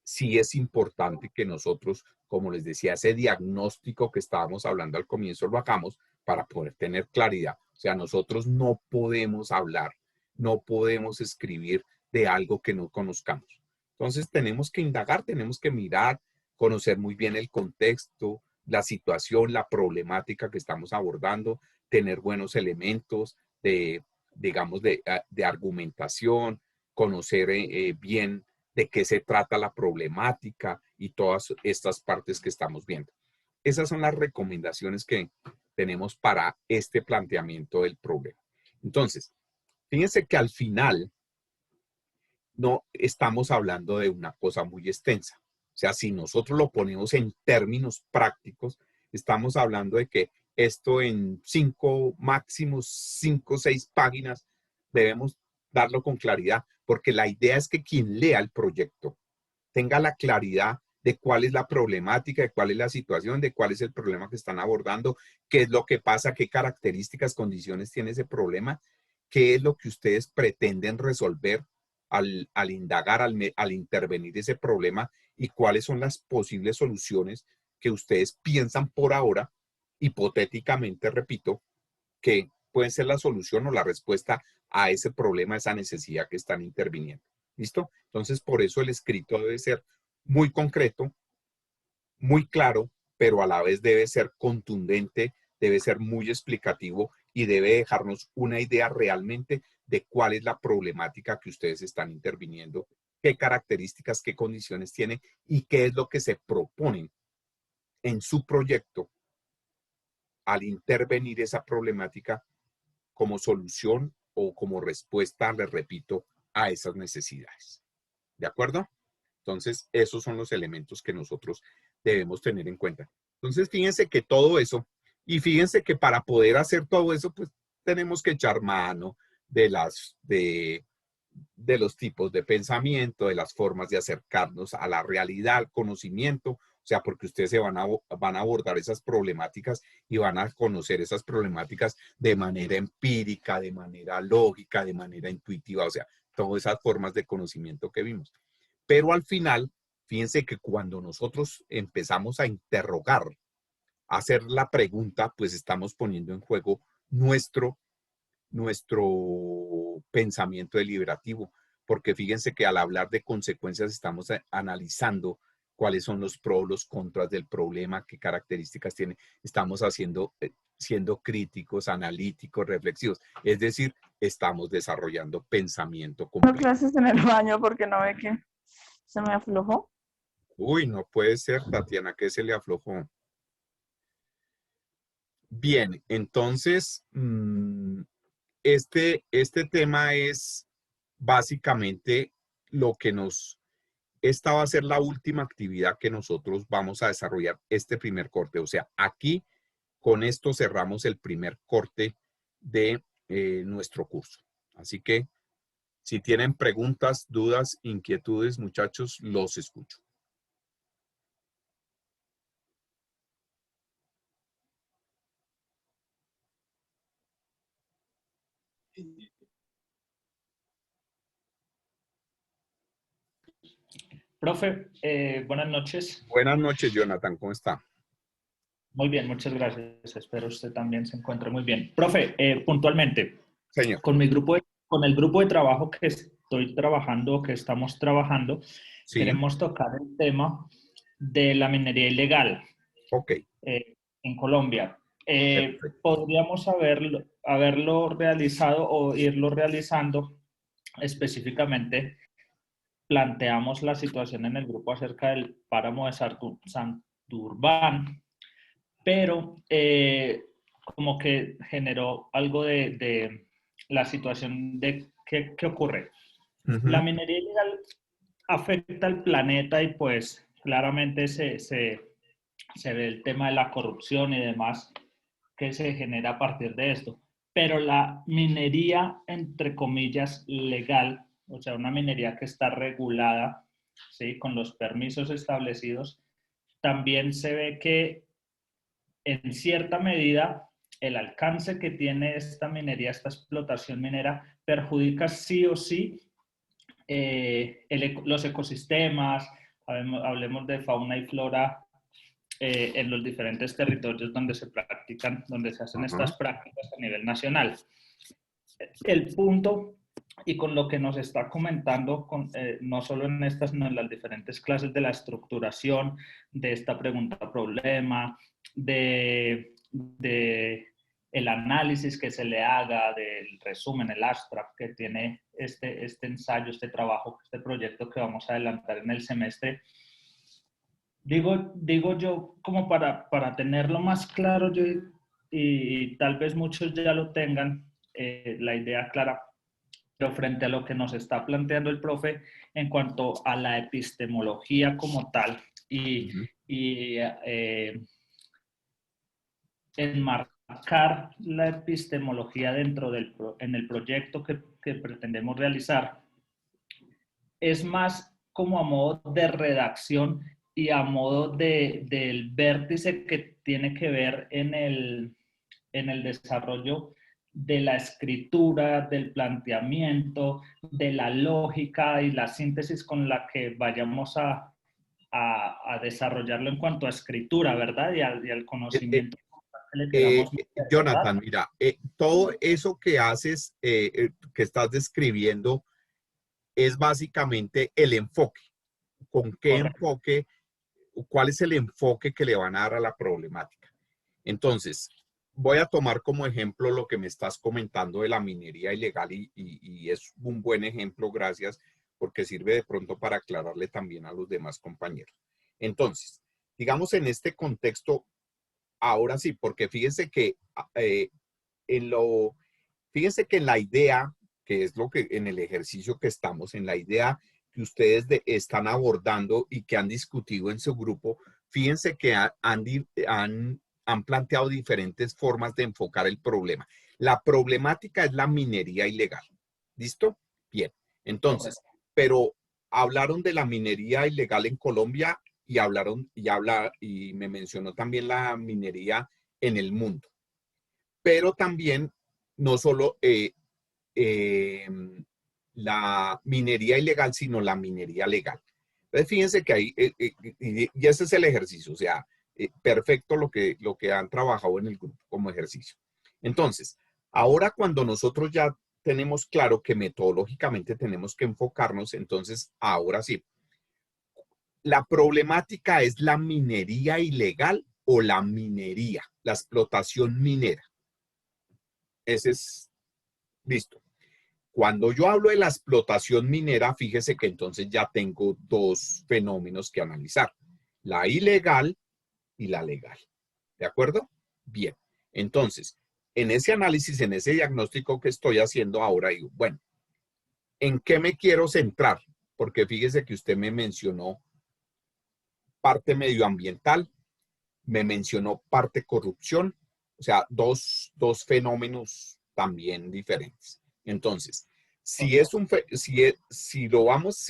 sí es importante que nosotros, como les decía, ese diagnóstico que estábamos hablando al comienzo lo hagamos para poder tener claridad. O sea, nosotros no podemos hablar, no podemos escribir de algo que no conozcamos. Entonces tenemos que indagar, tenemos que mirar, conocer muy bien el contexto, la situación, la problemática que estamos abordando, tener buenos elementos de, digamos, de argumentación, conocer bien de qué se trata la problemática y todas estas partes que estamos viendo. Esas son las recomendaciones que tenemos para este planteamiento del problema. Entonces, fíjense que al final no estamos hablando de una cosa muy extensa. O sea, si nosotros lo ponemos en términos prácticos, estamos hablando de que esto en 5, máximo 5 o 6 páginas debemos darlo con claridad, porque la idea es que quien lea el proyecto tenga la claridad de cuál es la problemática, de cuál es la situación, de cuál es el problema que están abordando, qué es lo que pasa, qué características, condiciones tiene ese problema, qué es lo que ustedes pretenden resolver al indagar, al intervenir ese problema y cuáles son las posibles soluciones que ustedes piensan por ahora, hipotéticamente, repito, que pueden ser la solución o la respuesta a ese problema, a esa necesidad que están interviniendo. ¿Listo? Entonces, por eso el escrito debe ser muy concreto, muy claro, pero a la vez debe ser contundente, debe ser muy explicativo y debe dejarnos una idea realmente de cuál es la problemática que ustedes están interviniendo, qué características, qué condiciones tiene y qué es lo que se proponen en su proyecto al intervenir esa problemática como solución o como respuesta, les repito, a esas necesidades. ¿De acuerdo? Entonces, esos son los elementos que nosotros debemos tener en cuenta. Entonces, fíjense que todo eso, y fíjense que para poder hacer todo eso, pues tenemos que echar mano de los tipos de pensamiento, de las formas de acercarnos a la realidad, al conocimiento, o sea, porque ustedes van a abordar esas problemáticas y van a conocer esas problemáticas de manera empírica, de manera lógica, de manera intuitiva, o sea, todas esas formas de conocimiento que vimos. Pero al final, fíjense que cuando nosotros empezamos a interrogar, a hacer la pregunta, pues estamos poniendo en juego nuestro pensamiento deliberativo, porque fíjense que al hablar de consecuencias estamos analizando cuáles son los pros, los contras del problema, qué características tiene, estamos siendo críticos, analíticos, reflexivos, es decir, estamos desarrollando pensamiento No complejo. clases en el baño porque no ve que se me aflojó. Uy, no puede ser, Tatiana, que se le aflojó. Bien, entonces, este tema es básicamente lo que esta va a ser la última actividad que nosotros vamos a desarrollar este primer corte. O sea, aquí con esto cerramos el primer corte de nuestro curso. Así que si tienen preguntas, dudas, inquietudes, muchachos, los escucho. Profe, buenas noches. Buenas noches, Jonathan, ¿cómo está? Muy bien, muchas gracias. Espero usted también se encuentre muy bien. Profe, puntualmente, Señor. con con el grupo de trabajo que estoy trabajando, que estamos trabajando, Sí, queremos tocar el tema de la minería ilegal ok, en Colombia. perfecto. ¿Podríamos haberlo realizado o irlo realizando específicamente? Planteamos la situación en el grupo acerca del páramo de Santurbán, pero como que generó algo de la situación de qué ocurre. La Ujú. minería ilegal afecta al planeta y pues claramente se ve el tema de la corrupción y demás que se genera a partir de esto. Pero la minería, entre comillas, legal, o sea, una minería que está regulada, ¿sí? Con los permisos establecidos, también se ve que en cierta medida el alcance que tiene esta minería, esta explotación minera, perjudica sí o sí los ecosistemas, hablemos de fauna y flora en los diferentes territorios donde se practican, donde se hacen estas Ajá. prácticas a nivel nacional. El punto, y con lo que nos está comentando, no solo en estas, sino en las diferentes clases de la estructuración, de esta pregunta-problema, de el análisis que se le haga del resumen, el abstract que tiene este ensayo, este trabajo, este proyecto que vamos a adelantar en el semestre. Digo yo, como para tenerlo más claro, yo, y tal vez muchos ya lo tengan, la idea clara, pero frente a lo que nos está planteando el profe en cuanto a la epistemología como tal y enmarcar la epistemología en el proyecto que pretendemos realizar, es más como a modo de redacción y a modo del vértice que tiene que ver en el desarrollo de la escritura, del planteamiento, de la lógica y la síntesis con la que vayamos a desarrollarlo en cuanto a escritura, ¿verdad? Y al conocimiento que le queramos meter, ¿verdad? Jonathan, mira, todo eso que haces, que estás describiendo, es básicamente el enfoque. ¿Con qué Correcto. enfoque? ¿Cuál es el enfoque que le van a dar a la problemática? Entonces, voy a tomar como ejemplo lo que me estás comentando de la minería ilegal y es un buen ejemplo, gracias, porque sirve de pronto para aclararle también a los demás compañeros. Entonces, digamos en este contexto, ahora sí, porque fíjense que fíjense que en la idea, que es lo que en el ejercicio que estamos, en la idea que ustedes están abordando y que han discutido en su grupo, fíjense que han planteado diferentes formas de enfocar el problema. La problemática es la minería ilegal. ¿Listo? Bien. Entonces, Correcto. pero hablaron de la minería ilegal en Colombia y me mencionó también la minería en el mundo. Pero también no solo la minería ilegal, sino la minería legal. Entonces, fíjense que ahí, y ese es el ejercicio, o sea, perfecto lo que han trabajado en el grupo como ejercicio. Entonces, ahora cuando nosotros ya tenemos claro que metodológicamente tenemos que enfocarnos, entonces, ahora sí, la problemática es la minería ilegal o la minería, la explotación minera. Ese es, listo. Cuando yo hablo de la explotación minera, fíjese que entonces ya tengo dos fenómenos que analizar, la ilegal y la legal. ¿De acuerdo? Bien. Entonces, en ese análisis, en ese diagnóstico que estoy haciendo ahora, digo, bueno, ¿en qué me quiero centrar? Porque fíjese que usted me mencionó parte medioambiental, me mencionó parte corrupción, o sea, dos fenómenos también diferentes. Entonces, si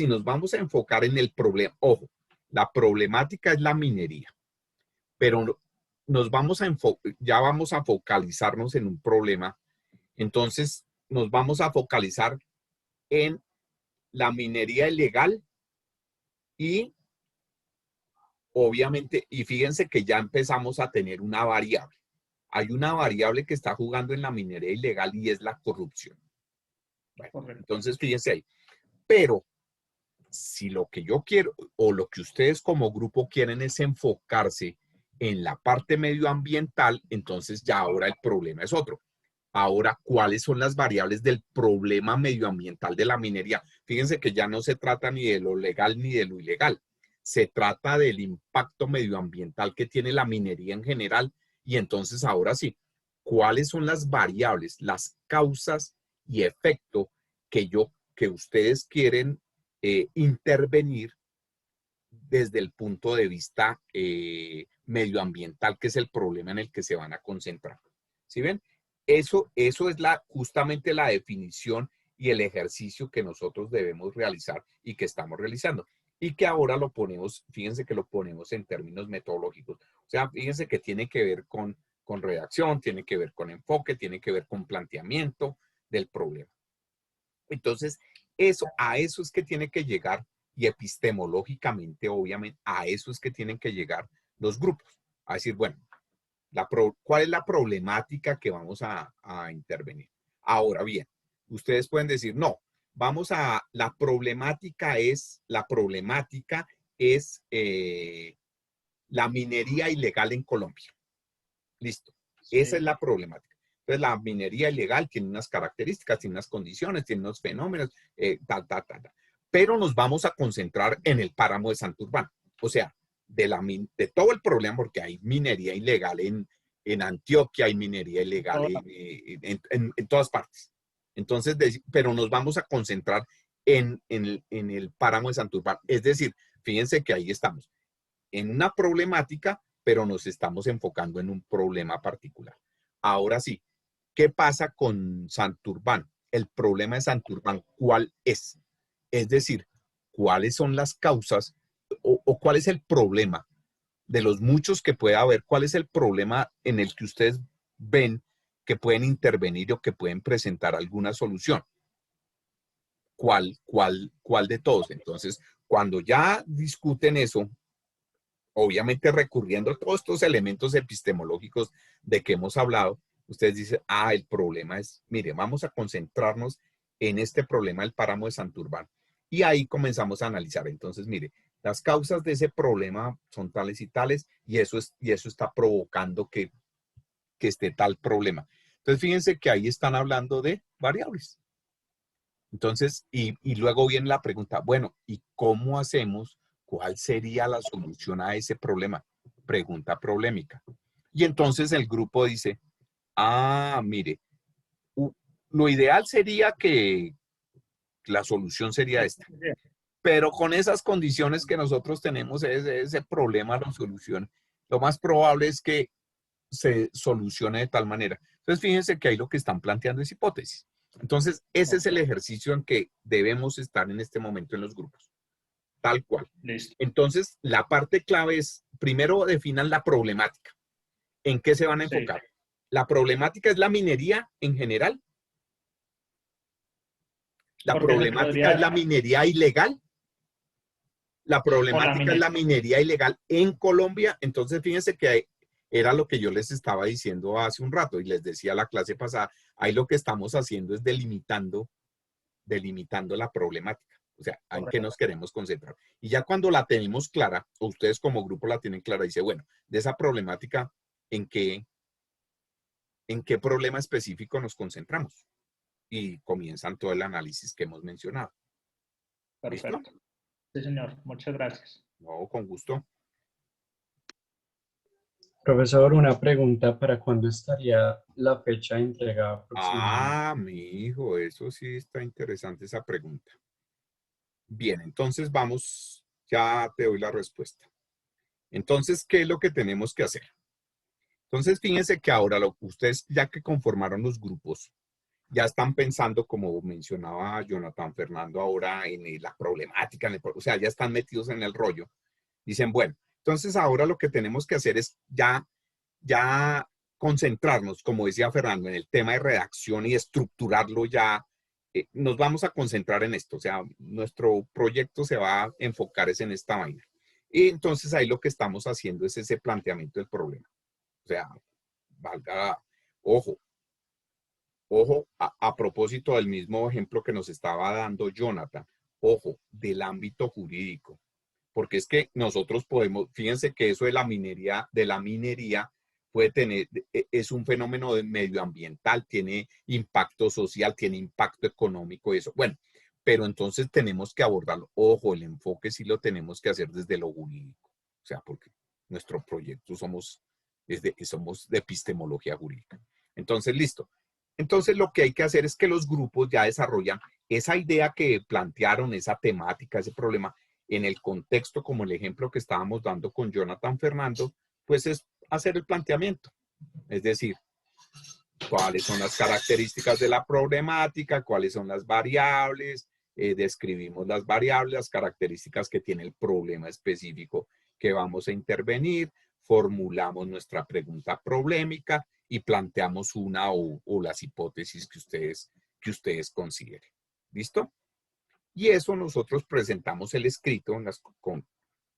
nos vamos a enfocar en el problema, ojo, la problemática es la minería, pero ya vamos a focalizarnos en un problema, entonces nos vamos a focalizar en la minería ilegal y obviamente, y fíjense que ya empezamos a tener una variable. Hay una variable que está jugando en la minería ilegal y es la corrupción. Bueno, Correcto. entonces fíjense ahí. Pero si lo que yo quiero o lo que ustedes como grupo quieren es enfocarse en la parte medioambiental, entonces ya ahora el problema es otro. Ahora, ¿cuáles son las variables del problema medioambiental de la minería? Fíjense que ya no se trata ni de lo legal ni de lo ilegal. Se trata del impacto medioambiental que tiene la minería en general. Y entonces, ahora sí, ¿cuáles son las variables, las causas y efecto que ustedes quieren intervenir desde el punto de vista medioambiental, que es el problema en el que se van a concentrar? ¿Sí ven? Eso es justamente la definición y el ejercicio que nosotros debemos realizar y que estamos realizando. Y que ahora lo ponemos, fíjense que lo ponemos en términos metodológicos. O sea, fíjense que tiene que ver con redacción, tiene que ver con enfoque, tiene que ver con planteamiento del problema. Entonces, a eso es que tiene que llegar, y epistemológicamente, obviamente, a eso es que tienen que llegar los grupos. A decir, bueno, ¿cuál es la problemática que vamos a intervenir? Ahora bien, ustedes pueden decir, no, la problemática es la minería ilegal en Colombia. Listo. Sí. Esa es la problemática. Entonces, la minería ilegal tiene unas características, tiene unas condiciones, tiene unos fenómenos, ta. Pero nos vamos a concentrar en el páramo de Santurbán. O sea, de todo el problema, porque hay minería ilegal en Antioquia, hay minería ilegal en todas partes. Entonces, pero nos vamos a concentrar en el páramo de Santurbán. Es decir, fíjense que ahí estamos, en una problemática, pero nos estamos enfocando en un problema particular. Ahora sí, ¿qué pasa con Santurbán? El problema de Santurbán, ¿cuál es? Es decir, ¿cuáles son las causas o cuál es el problema de los muchos que puede haber? ¿Cuál es el problema en el que ustedes ven que pueden intervenir o que pueden presentar alguna solución? ¿Cuál de todos? Entonces, cuando ya discuten eso, obviamente recurriendo a todos estos elementos epistemológicos de que hemos hablado, ustedes dicen, el problema es, mire, vamos a concentrarnos en este problema del páramo de Santurbán. Y ahí comenzamos a analizar. Entonces, mire, las causas de ese problema son tales y tales, y eso está provocando que esté tal problema. Entonces, fíjense que ahí están hablando de variables. Entonces, y luego viene la pregunta, bueno, ¿y cómo hacemos? ¿Cuál sería la solución a ese problema? Pregunta problemática. Y entonces el grupo dice, mire, lo ideal sería que la solución sería esta. Pero con esas condiciones que nosotros tenemos, ese problema lo soluciona. Lo más probable es que se solucione de tal manera. Entonces, fíjense que ahí lo que están planteando es hipótesis. Entonces, ese es el ejercicio en que debemos estar en este momento en los grupos. Tal cual. Listo. Entonces, la parte clave es, primero definan la problemática. ¿En qué se van a enfocar? Sí. ¿La problemática es la minería en general? ¿La problemática es la minería ilegal? ¿La problemática es la minería ilegal en Colombia? Entonces, fíjense que era lo que yo les estaba diciendo hace un rato y les decía la clase pasada, ahí lo que estamos haciendo es delimitando la problemática. O sea, ¿en qué nos queremos concentrar? Y ya cuando la tenemos clara, o ustedes como grupo la tienen clara, dice, bueno, de esa problemática, ¿en qué problema específico nos concentramos? Y comienzan todo el análisis que hemos mencionado. Perfecto. ¿Listo? Sí, señor. Muchas gracias. No, con gusto. Profesor, una pregunta, ¿para cuándo estaría la fecha de entrega aproximadamente? Mi hijo, eso sí está interesante esa pregunta. Bien, entonces vamos, ya te doy la respuesta. Entonces, ¿qué es lo que tenemos que hacer? Entonces, fíjense que ahora ustedes, ya que conformaron los grupos, ya están pensando, como mencionaba Jonathan Fernando ahora, en la problemática, o sea, ya están metidos en el rollo. Dicen, bueno, entonces ahora lo que tenemos que hacer es ya concentrarnos, como decía Fernando, en el tema de redacción y estructurarlo ya. Nos vamos a concentrar en esto, o sea, nuestro proyecto se va a enfocar en esta vaina. Y entonces ahí lo que estamos haciendo es ese planteamiento del problema. O sea, ojo, a propósito del mismo ejemplo que nos estaba dando Jonathan, ojo, del ámbito jurídico. Porque es que nosotros podemos, fíjense que eso de la minería puede tener, es un fenómeno medioambiental, tiene impacto social, tiene impacto económico y eso. Bueno, pero entonces tenemos que abordarlo. Ojo, el enfoque sí lo tenemos que hacer desde lo jurídico. O sea, porque nuestro proyecto somos de epistemología jurídica. Entonces, listo. Entonces, lo que hay que hacer es que los grupos ya desarrollan esa idea que plantearon, esa temática, ese problema, en el contexto, como el ejemplo que estábamos dando con Jonathan Fernando, pues es hacer el planteamiento. Es decir, cuáles son las características de la problemática, cuáles son las variables, describimos las variables, las características que tiene el problema específico que vamos a intervenir, formulamos nuestra pregunta problemática y planteamos una o las hipótesis que ustedes consideren. ¿Listo? Y eso nosotros presentamos el escrito con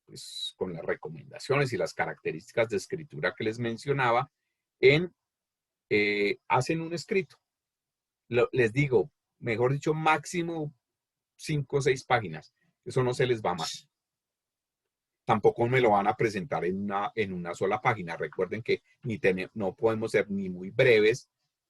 las recomendaciones y las características de escritura que les mencionaba, hacen un escrito. Les digo, mejor dicho, máximo 5 o 6 páginas. Eso no se les va más. Tampoco me lo van a presentar en una sola página. Recuerden que no podemos ser ni muy breves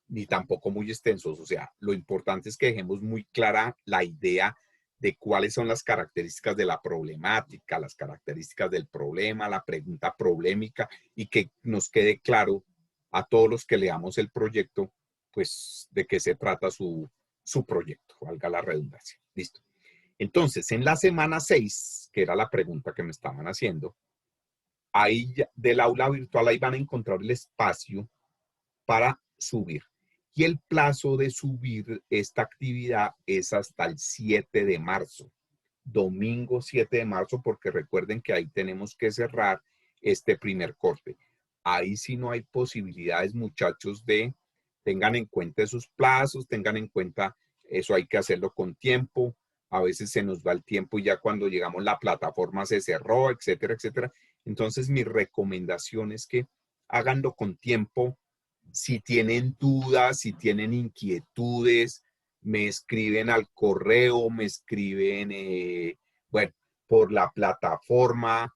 ni tampoco muy extensos. O sea, lo importante es que dejemos muy clara la idea de cuáles son las características de la problemática, las características del problema, la pregunta problemática, y que nos quede claro a todos los que leamos el proyecto, pues, de qué se trata su proyecto, valga la redundancia. Listo. Entonces, en la semana 6, que era la pregunta que me estaban haciendo, ahí del aula virtual, ahí van a encontrar el espacio para subir. Y el plazo de subir esta actividad es hasta el 7 de marzo, domingo 7 de marzo, porque recuerden que ahí tenemos que cerrar este primer corte. Ahí sí no hay posibilidades, muchachos, tengan en cuenta esos plazos, tengan en cuenta, eso hay que hacerlo con tiempo. A veces se nos va el tiempo y ya cuando llegamos la plataforma se cerró, etcétera, etcétera. Entonces mi recomendación es que háganlo con tiempo. Si tienen dudas, si tienen inquietudes, me escriben al correo, me escriben, bueno, por la plataforma,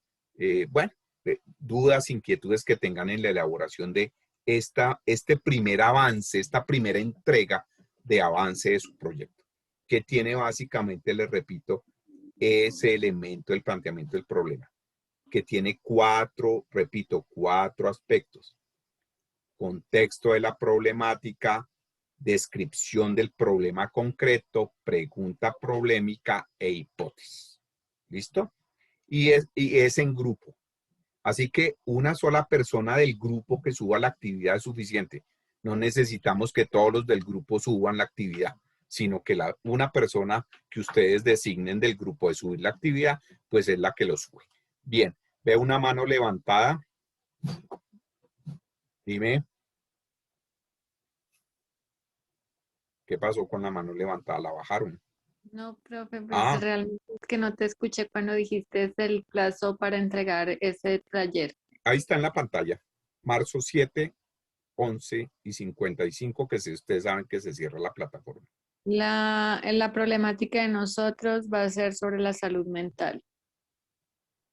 dudas, inquietudes que tengan en la elaboración de este primer avance, esta primera entrega de avance de su proyecto, que tiene básicamente, les repito, ese elemento del planteamiento del problema, que tiene cuatro aspectos: contexto de la problemática, descripción del problema concreto, pregunta problemática e hipótesis. ¿Listo? Y es en grupo. Así que una sola persona del grupo que suba la actividad es suficiente. No necesitamos que todos los del grupo suban la actividad, sino que una persona que ustedes designen del grupo de subir la actividad, pues es la que lo sube. Bien, veo una mano levantada. Dime. ¿Qué pasó con la mano levantada? ¿La bajaron? No, profe, pues Ah, realmente es que no te escuché cuando dijiste el plazo para entregar ese taller. ahí está en la pantalla. Marzo 7, 11 y 55, que si ustedes saben que se cierra la plataforma. La problemática de nosotros va a ser sobre la salud mental.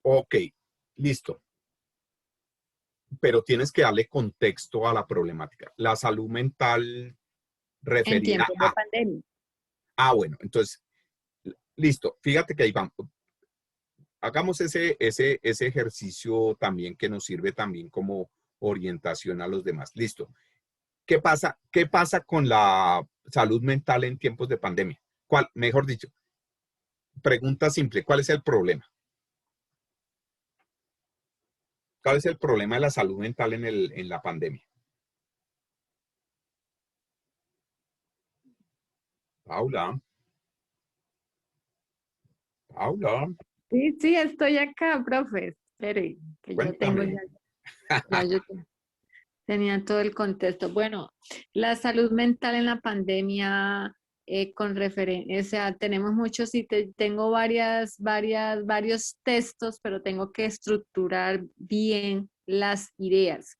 Ok, listo. Pero tienes que darle contexto a la problemática. La salud mental En referida tiempos de pandemia. bueno, entonces, listo. Fíjate que ahí vamos. Hagamos ese ejercicio también que nos sirve también como orientación a los demás. Listo. ¿Qué pasa con la salud mental en tiempos de pandemia? Mejor dicho, pregunta simple, ¿cuál es el problema? ¿Cuál es el problema de la salud mental en la pandemia? Paula. Sí, sí, estoy acá, profe. Espere, que yo tengo Cuéntame. ya yo tenía todo el contexto. Bueno, la salud mental en la pandemia, con referencia, o sea, tenemos muchos y tengo varios textos, pero tengo que estructurar bien las ideas,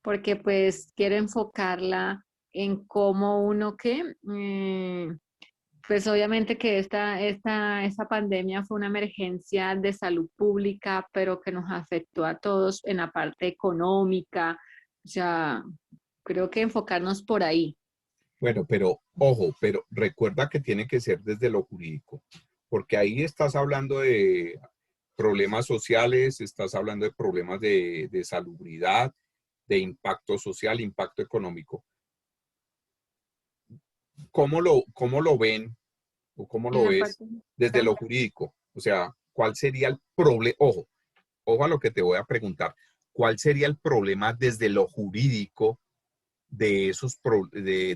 porque pues quiero enfocarla en cómo uno pues obviamente que esta pandemia fue una emergencia de salud pública, pero que nos afectó a todos en la parte económica. O sea, creo que enfocarnos por ahí. Bueno, pero ojo, pero recuerda que tiene que ser desde lo jurídico, porque ahí estás hablando de problemas sociales, estás hablando de problemas de salubridad, de impacto social, impacto económico. ¿Cómo lo ven o cómo En lo la ves parte desde lo jurídico? O sea, ¿cuál sería el problema? Ojo a lo que te voy a preguntar. ¿Cuál sería el problema desde lo jurídico de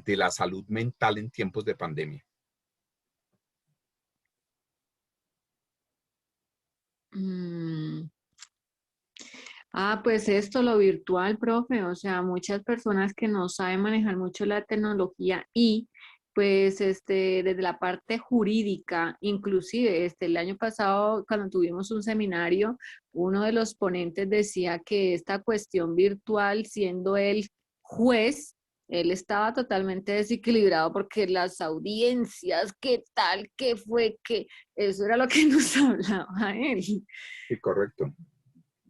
la salud mental en tiempos de pandemia? mm, pues esto, lo virtual, profe, o sea, muchas personas que no saben manejar mucho la tecnología y pues desde la parte jurídica, inclusive el año pasado cuando tuvimos un seminario, uno de los ponentes decía que esta cuestión virtual, siendo él juez, él estaba totalmente desequilibrado porque las audiencias, qué tal, qué fue, que eso era lo que nos hablaba él. Sí, correcto.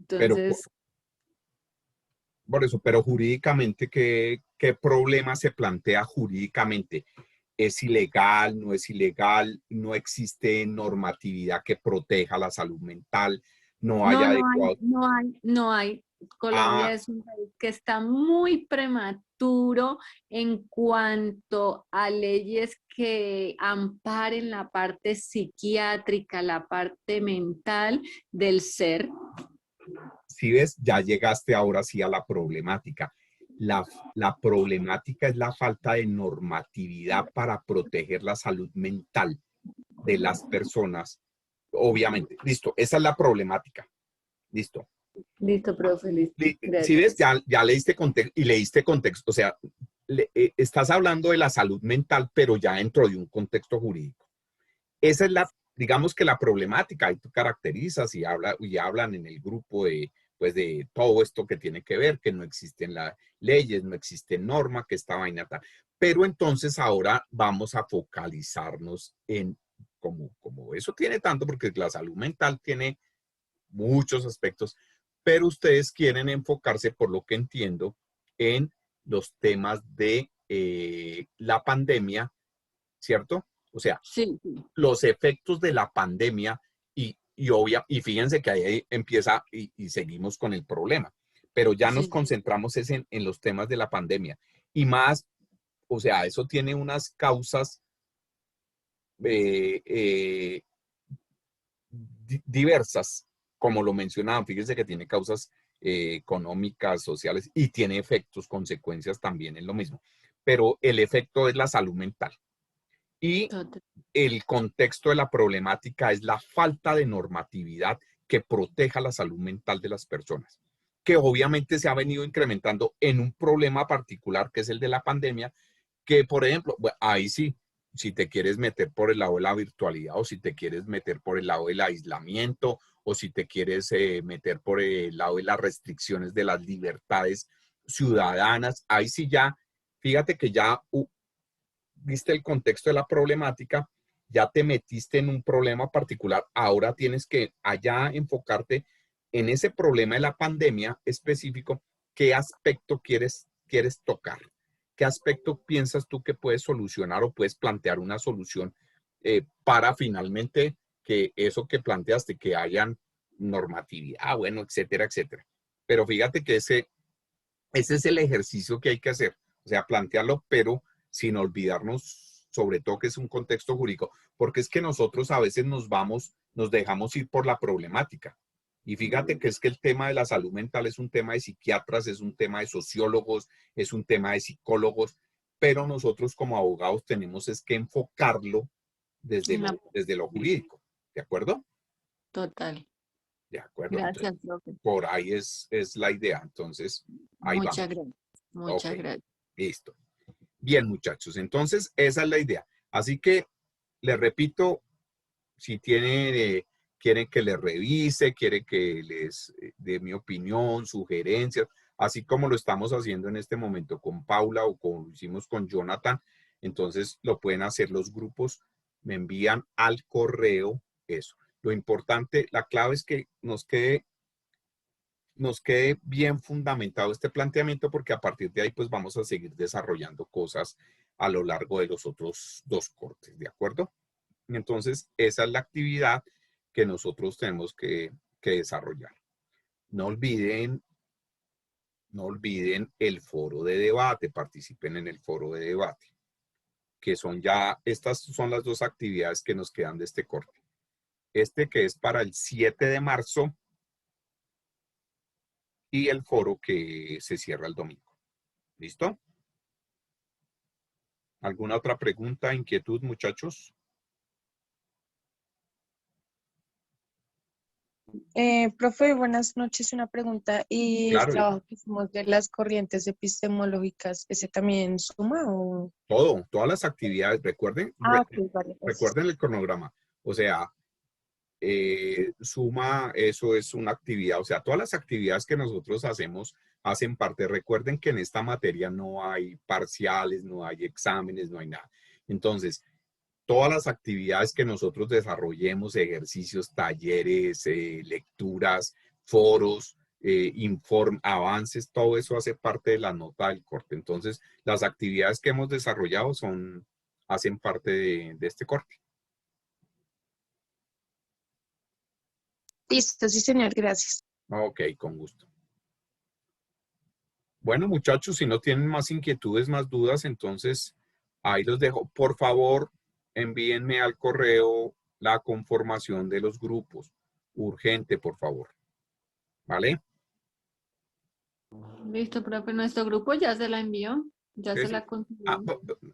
Pero Entonces, por eso, pero jurídicamente, ¿Qué problema se plantea jurídicamente? ¿Es ilegal? ¿No es ilegal? ¿No existe normatividad que proteja la salud mental? ¿No hay No, no hay, adecuado? no hay, no hay. Ah, Colombia es un país que está muy prematuro en cuanto a leyes que amparen la parte psiquiátrica, la parte mental del ser. si ves, ya llegaste ahora sí a la problemática. La problemática es la falta de normatividad para proteger la salud mental de las personas. Obviamente, listo, esa es la problemática. Listo. Listo, profe, listo. Si ves, Gracias. ya leíste contexto y leíste contexto, o sea, estás hablando de la salud mental, pero ya dentro de un contexto jurídico. Esa es la, digamos que la problemática, ahí tú caracterizas y hablan en el grupo de, pues de todo esto que tiene que ver, que no existen las leyes, no existen normas, que esta vaina tal. Pero entonces ahora vamos a focalizarnos en, como eso tiene tanto, porque la salud mental tiene muchos aspectos, pero ustedes quieren enfocarse, por lo que entiendo, en los temas de la pandemia, ¿cierto? O sea, Sí, sí. los efectos de la pandemia y fíjense que ahí empieza y seguimos con el problema, pero ya nos Sí, sí. concentramos es en los temas de la pandemia y más, o sea, eso tiene unas causas eh, eh, diversas, como lo mencionaban, fíjense que tiene causas económicas, sociales y tiene efectos, consecuencias también en lo mismo, pero el efecto es la salud mental. Y Total. el contexto de la problemática es la falta de normatividad que proteja la salud mental de las personas, que obviamente se ha venido incrementando en un problema particular que es el de la pandemia, que por ejemplo, bueno, ahí sí, si te quieres meter por el lado de la virtualidad o si te quieres meter por el lado del aislamiento o si te quieres meter por el lado de las restricciones de las libertades ciudadanas, ahí sí ya, fíjate que ya viste el contexto de la problemática, ya te metiste en un problema particular, ahora tienes que allá enfocarte en ese problema de la pandemia específico, qué aspecto quieres tocar, qué aspecto piensas tú que puedes solucionar o puedes plantear una solución para finalmente que eso que planteaste, que hayan normatividad, bueno, etcétera, etcétera. Pero fíjate que ese es el ejercicio que hay que hacer, o sea, plantearlo, pero sin olvidarnos sobre todo que es un contexto jurídico, porque es que nosotros a veces nos dejamos ir por la problemática. Y fíjate que es que el tema de la salud mental es un tema de psiquiatras, es un tema de sociólogos, es un tema de psicólogos, pero nosotros como abogados tenemos es que enfocarlo En la- desde lo jurídico, ¿de acuerdo? Total. De acuerdo, entonces Gracias, profe. por ahí es la idea, entonces ahí Muchas vamos. gracias. Ok, Muchas gracias. listo. Bien, muchachos, entonces esa es la idea. Así que les repito, si tienen, quieren que les revise, quieren que les dé mi opinión, sugerencias, así como lo estamos haciendo en este momento con Paula o como lo hicimos con Jonathan, entonces lo pueden hacer los grupos, me envían al correo eso. Lo importante, la clave es que nos quede bien fundamentado este planteamiento porque a partir de ahí pues vamos a seguir desarrollando cosas a lo largo de los otros dos cortes, ¿de acuerdo? Entonces, esa es la actividad que nosotros tenemos que desarrollar. No olviden, no olviden el foro de debate, participen en el foro de debate, que son ya, estas son las dos actividades que nos quedan de este corte. Este que es para el 7 de marzo y el foro que se cierra el domingo. ¿Listo? ¿Alguna otra pregunta, inquietud, muchachos? Profe, buenas noches. Una pregunta. ¿Y el Claro, trabajo que hicimos de las corrientes epistemológicas, ese también suma o...? todas las actividades, recuerden, Ah, ok, vale, gracias. recuerden el cronograma. O sea, suma, eso es una actividad, o sea, todas las actividades que nosotros hacemos hacen parte. Recuerden que en esta materia no hay parciales, no hay exámenes, no hay nada. Entonces, todas las actividades que nosotros desarrollemos, ejercicios, talleres, lecturas, foros, avances, todo eso hace parte de la nota del corte. Entonces, las actividades que hemos desarrollado hacen parte de este corte. Listo, sí, señor, gracias. Ok, con gusto. Bueno, muchachos, si no tienen más inquietudes, más dudas, entonces ahí los dejo. Por favor, envíenme al correo la conformación de los grupos. Urgente, por favor. ¿Vale? Listo, profe. Nuestro grupo ya se la envió. Ya Sí, se sí. la confirmó.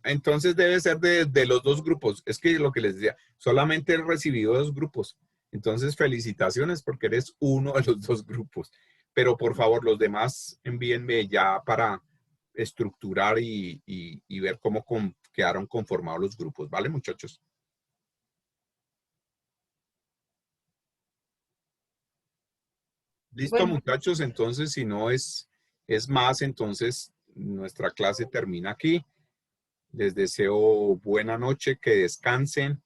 Entonces debe ser de los dos grupos. Es que lo que les decía, solamente he recibido 2 grupos. Entonces, felicitaciones porque eres uno de los 2 grupos. Pero por favor, los demás envíenme ya para estructurar y ver cómo quedaron conformados los grupos. ¿Vale, muchachos? Listo, Bueno. muchachos. Entonces, si no es más, entonces nuestra clase termina aquí. Les deseo buena noche, que descansen.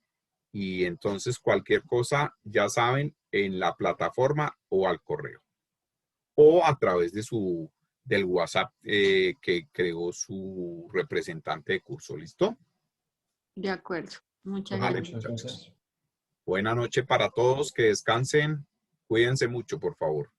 Y entonces cualquier cosa, ya saben, en la plataforma o al correo. O a través del WhatsApp que creó su representante de curso. ¿Listo? De acuerdo. Muchas Vale, gracias. muchachos. Buena noche para todos. Que descansen. Cuídense mucho, por favor.